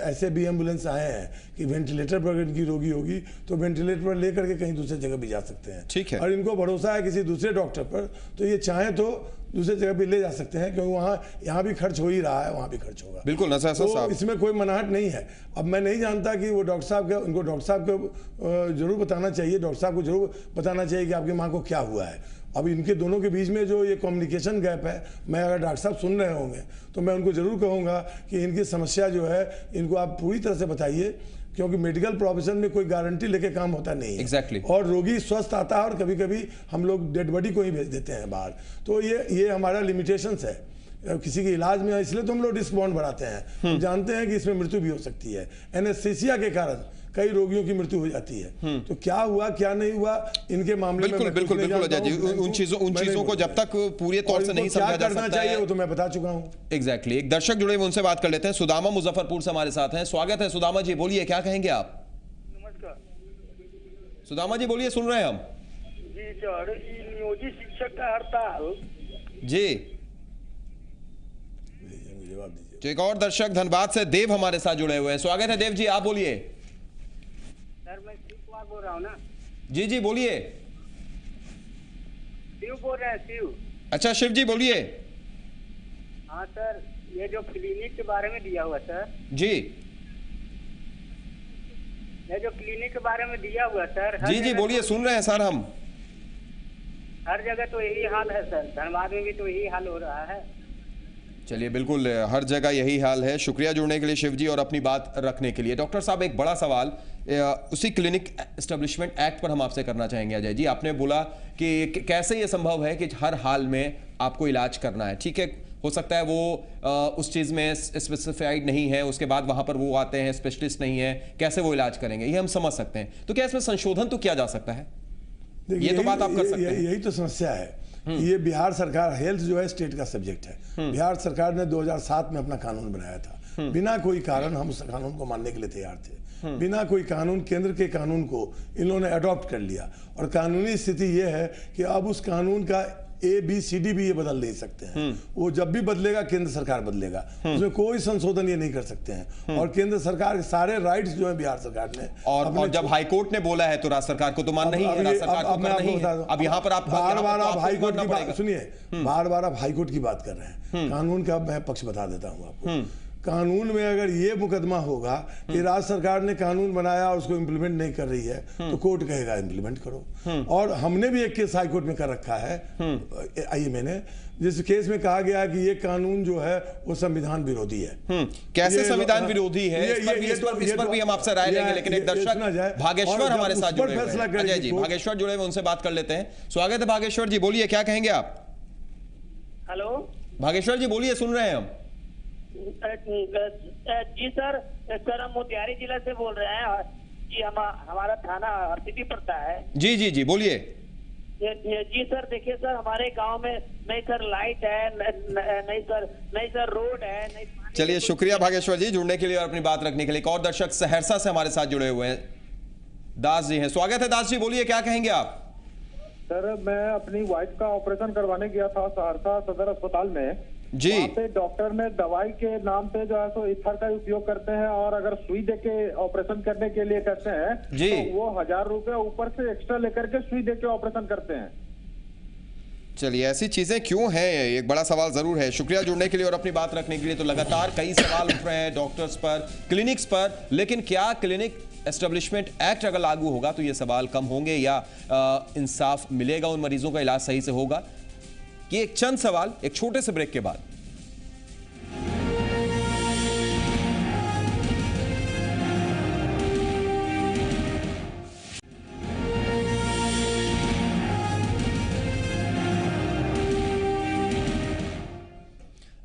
ऐसे भी एम्बुलेंस आए हैं कि वेंटिलेटर पर इनकी रोगी होगी तो वेंटिलेटर पर लेकर के कहीं दूसरी जगह भी जा सकते हैं।
ठीक है।
और इनको भरोसा है किसी दूसरे डॉक्टर पर, तो ये चाहें तो दूसरी जगह भी ले जा सकते हैं, क्योंकि यहाँ भी खर्च हो ही रहा है, वहाँ भी खर्च होगा।
बिल्कुल नज़र हसन साहब,
इसमें कोई मनाहट नहीं है। अब मैं नहीं जानता कि वो डॉक्टर साहब को जरूर बताना चाहिए, डॉक्टर साहब को जरूर बताना चाहिए कि आपकी माँ को क्या हुआ है। अब इनके दोनों के बीच में जो ये कम्युनिकेशन गैप है, मैं अगर डॉक्टर साहब सुन रहे होंगे तो मैं उनको जरूर कहूँगा कि इनकी समस्या जो है इनको आप पूरी तरह से बताइए, क्योंकि मेडिकल प्रोफेशन में कोई गारंटी लेके काम होता नहीं है।
Exactly.
और रोगी स्वस्थ आता है और कभी कभी हम लोग डेड बॉडी को ही भेज देते हैं बाहर। तो ये हमारा लिमिटेशंस है किसी के इलाज में, इसलिए तो हम लोग रिस्क बॉन्ड बढ़ाते हैं। हम जानते हैं कि इसमें मृत्यु भी हो सकती है, एनेस्थीसिया के कारण कई रोगियों की मृत्यु हो जाती है। तो क्या हुआ क्या नहीं हुआ इनके मामले में
बिल्कुल अजय जी, उन चीजों को जब तक पूरे तौर से नहीं समझा जा सकता है
वो तो मैं बता चुका हूं।
एग्जैक्टली। एक दर्शक जुड़े हुए, उनसे बात कर लेते हैं। सुदामा मुजफ्फरपुर से हमारे साथ हैं। स्वागत है सुदामा जी, बोलिए क्या कहेंगे आप?
नमस्कार
सुदामा जी, बोलिए, सुन रहे हैं हम।
जी सर, नियोजित शिक्षक का हड़ताल।
जी, तो एक और दर्शक धनबाद से देव हमारे साथ जुड़े हुए हैं। स्वागत है देव जी, आप बोलिए।
सर मैं शिव कुमार बोल रहा हूँ ना।
जी बोलिए।
शिव बोल रहे हैं, शिव।
अच्छा शिव जी, बोलिए।
हाँ सर, ये जो क्लिनिक के बारे में दिया हुआ सर।
जी,
ये जो क्लिनिक के बारे में दिया हुआ सर।
जी बोलिए, सुन रहे हैं सर हम।
हर जगह तो यही हाल है सर, धनबाद में भी तो यही हाल हो रहा है।
चलिए, बिल्कुल हर जगह यही हाल है। शुक्रिया जुड़ने के लिए शिव जी और अपनी बात रखने के लिए। डॉक्टर साहब, एक बड़ा सवाल उसी क्लिनिक एस्टेब्लिशमेंट एक्ट पर हम आपसे करना चाहेंगे। अजय जी, आपने बोला कि कैसे ये संभव है कि हर हाल में आपको इलाज करना है। ठीक है, हो सकता है वो उस चीज़ में स्पेसिफाइड नहीं है, उसके बाद वहाँ पर वो आते हैं, स्पेशलिस्ट नहीं है, कैसे वो इलाज करेंगे, ये हम समझ सकते हैं। तो क्या इसमें संशोधन तो किया जा सकता है? ये तो बात आप कर सकते हैं।
यही तो समस्या है। ये बिहार सरकार, हेल्थ जो है स्टेट का सब्जेक्ट है। बिहार सरकार ने 2007 में अपना कानून बनाया था। बिना कोई कारण हम उस कानून को मानने के लिए तैयार थे। बिना कोई कानून, केंद्र के कानून को इन्होंने अडॉप्ट कर लिया। और कानूनी स्थिति ये है कि अब उस कानून का ABCD भी ये बदल नहीं सकते हैं। वो जब भी बदलेगा केंद्र सरकार बदलेगा, उसमें कोई संशोधन ये नहीं कर सकते हैं। और केंद्र सरकार के सारे राइट्स जो है बिहार सरकार ने,
और जब हाईकोर्ट ने बोला है तो राज्य सरकार को तो मान नहीं है, राज्य सरकार को नहीं है। अब यहाँ पर आप
बार-बार आप हाईकोर्ट की बात सुनिए, बार-बार आप हाईकोर्ट की बात कर रहे हैं। कानून का मैं पक्ष बता देता हूँ आपको। कानून में अगर ये मुकदमा होगा कि राज्य सरकार ने कानून बनाया और उसको इम्प्लीमेंट नहीं कर रही है तो कोर्ट कहेगा इम्प्लीमेंट करो। और हमने भी एक केस हाईकोर्ट में कर रखा है IMA ने, जिस केस में कहा गया कि ये कानून जो है वो संविधान विरोधी है।
कैसे संविधान विरोधी है, इस पर भी हम आपसे राय लेंगे, लेकिन एक दर्शक भागेश्वर हमारे साथ जुड़े हुए हैं। अजय जी भागेश्वर जुड़े हुए, उनसे बात कर लेते हैं। स्वागत है भागेश्वर जी, बोलिए क्या कहेंगे आप।
हेलो
भागेश्वर जी बोलिए, सुन रहे हैं हम।
जी सर, हम मोतिहारी जिला से बोल रहे हैं जी। हमारा थाना सिटी पड़ता है।
जी जी जी बोलिए।
जी सर, देखिए सर, हमारे गांव में नहीं सर लाइट है, नहीं सर रोड है, नहीं।
चलिए शुक्रिया भागेश्वर जी जुड़ने के लिए और अपनी बात रखने के लिए। एक और दर्शक सहरसा से हमारे साथ जुड़े हुए हैं, दास जी हैं। स्वागत है दास जी, बोलिए क्या कहेंगे आप।
सर मैं अपनी वाइफ का ऑपरेशन करवाने गया था सहरसा सदर अस्पताल में
जी।
वहाँ पे डॉक्टर ने दवाई के नाम पे जो है सो इथर का उपयोग करते हैं, और अगर सुई दे के ऑपरेशन करने के लिए कहते हैं
जी।
तो वो 1000 रुपए ऊपर से एक्स्ट्रा लेकर के सुई दे के ऑपरेशन करते हैं।
चलिए ऐसी चीजें क्यों हैं, एक बड़ा सवाल जरूर है। शुक्रिया जुड़ने के लिए और अपनी बात रखने के लिए। तो लगातार कई सवाल उठ रहे हैं डॉक्टर्स पर, क्लिनिक्स पर, लेकिन क्या क्लिनिक एस्टेब्लिशमेंट एक्ट अगर लागू होगा तो ये सवाल कम होंगे या इंसाफ मिलेगा, उन मरीजों का इलाज सही से होगा? ये एक चंद सवाल एक छोटे से ब्रेक के बाद।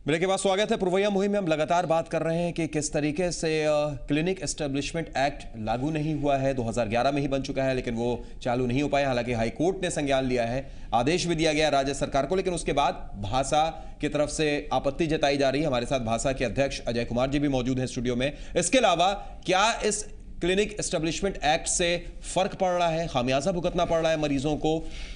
ब्रेक के बाद स्वागत है। पुरवैया मुहिम में हम लगातार बात कर रहे हैं कि किस तरीके से क्लिनिक एस्टेब्लिशमेंट एक्ट लागू नहीं हुआ है। 2011 में ही बन चुका है लेकिन वो चालू नहीं हो पाया। हालांकि हाई कोर्ट ने संज्ञान लिया है, आदेश भी दिया गया राज्य सरकार को, लेकिन उसके बाद भासा की तरफ से आपत्ति जताई जा रही है। हमारे साथ भासा के अध्यक्ष अजय कुमार जी भी मौजूद हैं स्टूडियो में। इसके अलावा क्या इस क्लिनिक एस्टेब्लिशमेंट एक्ट से फर्क पड़ रहा है, खामियाजा भुगतना पड़ रहा है मरीजों को,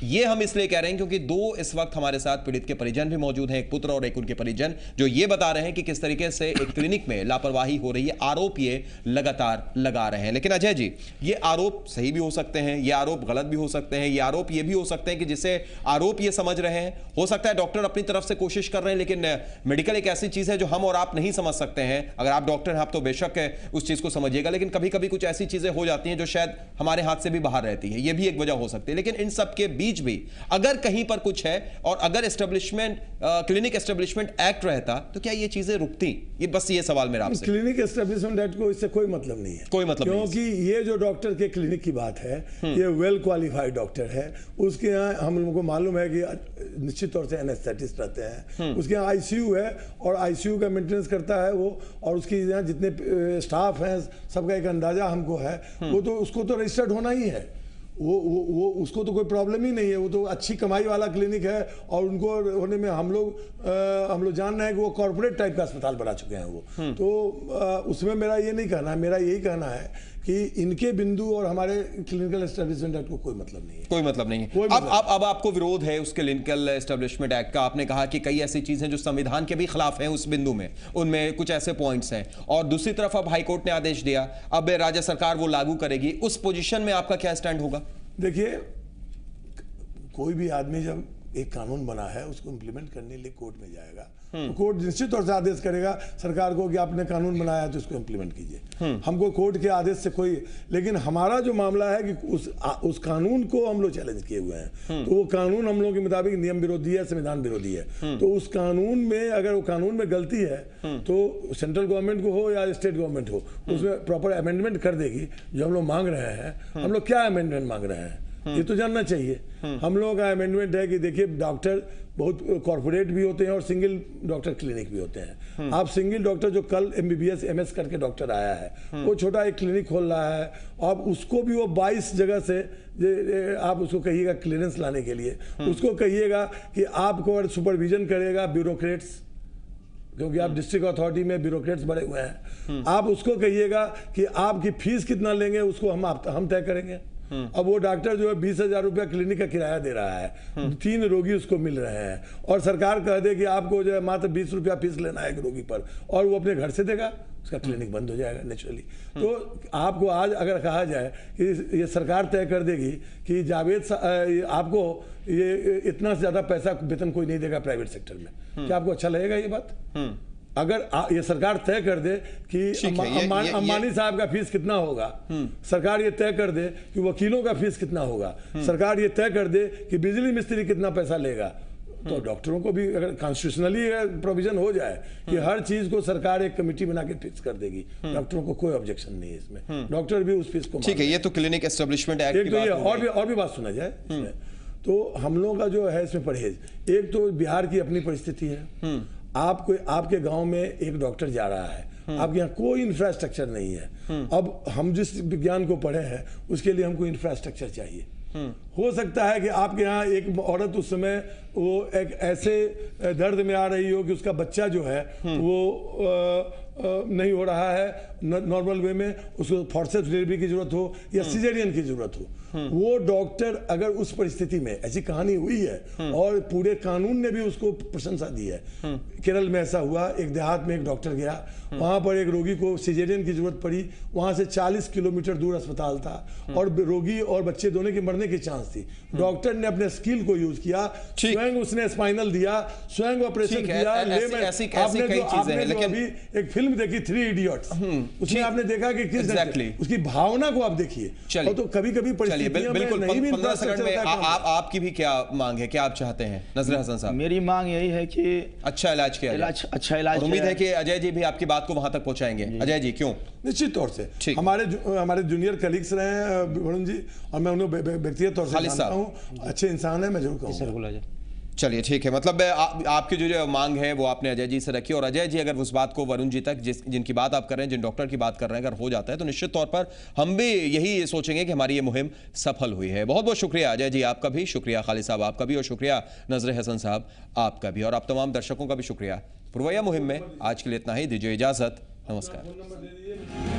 ये हम इसलिए कह रहे हैं क्योंकि दो इस वक्त हमारे साथ पीड़ित के परिजन भी मौजूद हैं, एक पुत्र और एक उनके परिजन, जो ये बता रहे हैं कि किस तरीके से एक क्लिनिक में लापरवाही हो रही है। आरोप ये लगातार लगा रहे हैं। लेकिन अजय जी, ये आरोप सही भी हो सकते हैं, ये आरोप गलत भी हो सकते हैं, ये आरोप ये भी हो सकते हैं कि जिसे आरोप ये समझ रहे हैं, हो सकता है डॉक्टर अपनी तरफ से कोशिश कर रहे हैं, लेकिन मेडिकल एक ऐसी चीज है जो हम और आप नहीं समझ सकते हैं। अगर आप डॉक्टर हैं आप तो बेशक उस चीज को समझिएगा, लेकिन कभी कभी कुछ ऐसी चीजें हो जाती हैं जो शायद हमारे हाथ से भी बाहर रहती है, ये भी एक वजह हो सकती है। लेकिन इन सब के बीच भी अगर कहीं पर कुछ है और अगर एस्टेब्लिशमेंट क्लिनिक एस्टेब्लिशमेंट एक्ट रहता तो क्या ये चीजें रुकती? ये बस ये सवाल मेरा आपसे।
क्लिनिक एस्टेब्लिशमेंट एक्ट को इससे कोई मतलब नहीं है,
कोई मतलब नहीं,
क्योंकि ये जो डॉक्टर के क्लिनिक की बात है ये वेल क्वालिफाइड डॉक्टर है। उसके यहाँ हम लोगों को मालूम है कि निश्चित तौर से एनेस्थेटिस्ट रहते हैं, उसके यहाँ ICU है और ICU का मेंटेनेंस करता है वो, और उसकी यहाँ जितने स्टाफ हैं सबका एक अंदाजा हमको है। वो तो उसको तो रजिस्टर्ड होना ही है, वो उसको तो कोई प्रॉब्लम ही नहीं है। वो तो अच्छी कमाई वाला क्लिनिक है और उनको होने में हम लोग जान रहे हैं कि वो कॉर्पोरेट टाइप का अस्पताल बना चुके हैं वो। तो उसमें मेरा ये नहीं कहना है, मेरा यही कहना है कि इनके बिंदु और हमारे क्लिनिकल एस्टेब्लिशमेंट एक्ट को कोई मतलब नहीं है,
कोई मतलब नहीं है। अब आपको विरोध है उस क्लिनिकल एस्टेब्लिशमेंट एक्ट का। आपने कहा कि कई ऐसी चीजें जो संविधान के भी खिलाफ हैं उस बिंदु में, उनमें कुछ ऐसे पॉइंट्स हैं, और दूसरी तरफ अब हाईकोर्ट ने आदेश दिया, अब राज्य सरकार वो लागू करेगी। उस पोजीशन में आपका क्या स्टैंड होगा?
देखिए, कोई भी आदमी जब एक कानून बना है उसको इम्प्लीमेंट करने के लिए कोर्ट में जाएगा तो कोर्ट निश्चित तौर से आदेश करेगा सरकार को कि आपने कानून बनाया तो इसको इम्प्लीमेंट कीजिए। हमको कोर्ट के आदेश से कोई, लेकिन हमारा जो मामला है कि उस कानून को हम लोग चैलेंज किए हुए हैं। तो वो कानून हम लोग के मुताबिक नियम विरोधी है, संविधान विरोधी है। तो उस कानून में अगर वो कानून में गलती है तो सेंट्रल गवर्नमेंट को हो या स्टेट गवर्नमेंट हो, उसमें प्रॉपर अमेंडमेंट कर देगी। जो हम लोग मांग रहे हैं, हम लोग क्या अमेंडमेंट मांग रहे हैं ये तो जानना चाहिए। हम लोगों का अमेंडमेंट है कि देखिए, डॉक्टर बहुत कॉर्पोरेट भी होते हैं और सिंगल डॉक्टर क्लिनिक भी होते हैं। आप सिंगल डॉक्टर जो कल MBBS MS करके डॉक्टर आया है, वो छोटा एक क्लिनिक खोल रहा है, आप उसको भी वो 22 जगह से आप उसको कहिएगा क्लियरेंस लाने के लिए, उसको कहिएगा कि आपको अगर सुपरविजन करेगा ब्यूरोक्रेट्स, क्योंकि आप डिस्ट्रिक्ट अथॉरिटी में ब्यूरोक्रेट्स बड़े हुए हैं, आप उसको कहिएगा कि आपकी फीस कितना लेंगे उसको हम तय करेंगे। अब वो डॉक्टर जो है 20,000 रुपया क्लिनिक का किराया दे रहा है, 3 रोगी उसको मिल रहे हैं, और सरकार कह दे कि आपको जो है मात्र 20 रुपया फीस लेना है एक रोगी पर, और वो अपने घर से देगा, उसका क्लिनिक बंद हो जाएगा नेचुरली। तो आपको आज अगर कहा जाए कि ये सरकार तय कर देगी कि जावेद आपको ये इतना से ज़्यादा पैसा वेतन कोई नहीं देगा प्राइवेट सेक्टर में, क्या आपको अच्छा लगेगा ये बात? अगर ये सरकार तय कर दे कि अंबानी साहब का फीस कितना होगा, सरकार ये तय कर दे कि वकीलों का फीस कितना होगा, सरकार ये तय कर दे कि बिजली मिस्त्री कितना पैसा लेगा, तो डॉक्टरों को भी अगर कॉन्स्टिट्यूशनली प्रोविजन हो जाए कि हर चीज को सरकार एक कमेटी बना के फिक्स कर देगी, डॉक्टरों को कोई ऑब्जेक्शन नहीं है इसमें, डॉक्टर भी उस फीस को।
ठीक है, ये तो क्लिनिक एस्टेब्लिशमेंट एक्ट
की बात हो गई। और भी बात सुना जाए, तो हम लोगों का जो है इसमें परहेज, एक तो बिहार की अपनी परिस्थिति है, आपके गांव में एक डॉक्टर जा रहा है, आपके यहाँ कोई इंफ्रास्ट्रक्चर नहीं है। अब हम जिस विज्ञान को पढ़े हैं उसके लिए हमको इंफ्रास्ट्रक्चर चाहिए। हो सकता है कि आपके यहाँ एक औरत उस समय वो एक ऐसे दर्द में आ रही हो कि उसका बच्चा जो है वो नहीं हो रहा है नॉर्मल वे में, उसको फोर्सेप्स डिलीवरी की जरूरत हो या सिजेरियन की जरूरत हो, वो डॉक्टर अगर उस परिस्थिति में, ऐसी कहानी हुई है और पूरे कानून ने भी उसको प्रशंसा दी है। केरल में ऐसा हुआ, एक देहात में एक डॉक्टर गया, वहां पर एक रोगी को सिजेरियन की जरूरत पड़ी, वहां से 40 किलोमीटर दूर अस्पताल था और रोगी और बच्चे दोनों के मरने की चांस थी। डॉक्टर ने अपने स्किल को यूज किया, स्वयं उसने स्पाइनल दिया, स्वयं ऑपरेशन किया। आपने जो अभी एक फिल्म देखी 3 इडियट्स, उसमें आपने देखा कि किस उसकी भावना को आप देखिए। और तो कभी कभी
बिल्कुल 15 सेकंड में आपकी भी क्या मांग है, क्या आप चाहते हैं नजर हसन साहब?
मेरी मांग यही है कि
अच्छा इलाज किया जाए,
अच्छा इलाज।
उम्मीद है कि अजय जी भी आपकी बात को वहां तक पहुंचाएंगे। अजय जी क्यों?
निश्चित तौर से हमारे जूनियर कलीग्स रहे हैं वरुण जी, और मैं उन्हें व्यक्तिगत तौर से जानता हूं, अच्छे इंसान है, मैं जरूर कहूंगा।
चलिए ठीक है, मतलब आपकी जो मांग है वो आपने अजय जी से रखी, और अजय जी अगर उस बात को वरुण जी तक जिनकी बात आप कर रहे हैं, जिन डॉक्टर की बात कर रहे हैं, अगर हो जाता है तो निश्चित तौर पर हम भी यही सोचेंगे कि हमारी ये मुहिम सफल हुई है। बहुत बहुत शुक्रिया अजय जी आपका भी, शुक्रिया खालिद साहब आपका भी, और शुक्रिया नजर हसन साहब आपका भी, और आप तमाम दर्शकों का भी शुक्रिया। पुरवैया मुहिम में आज के लिए इतना ही, दीजिए इजाजत, नमस्कार।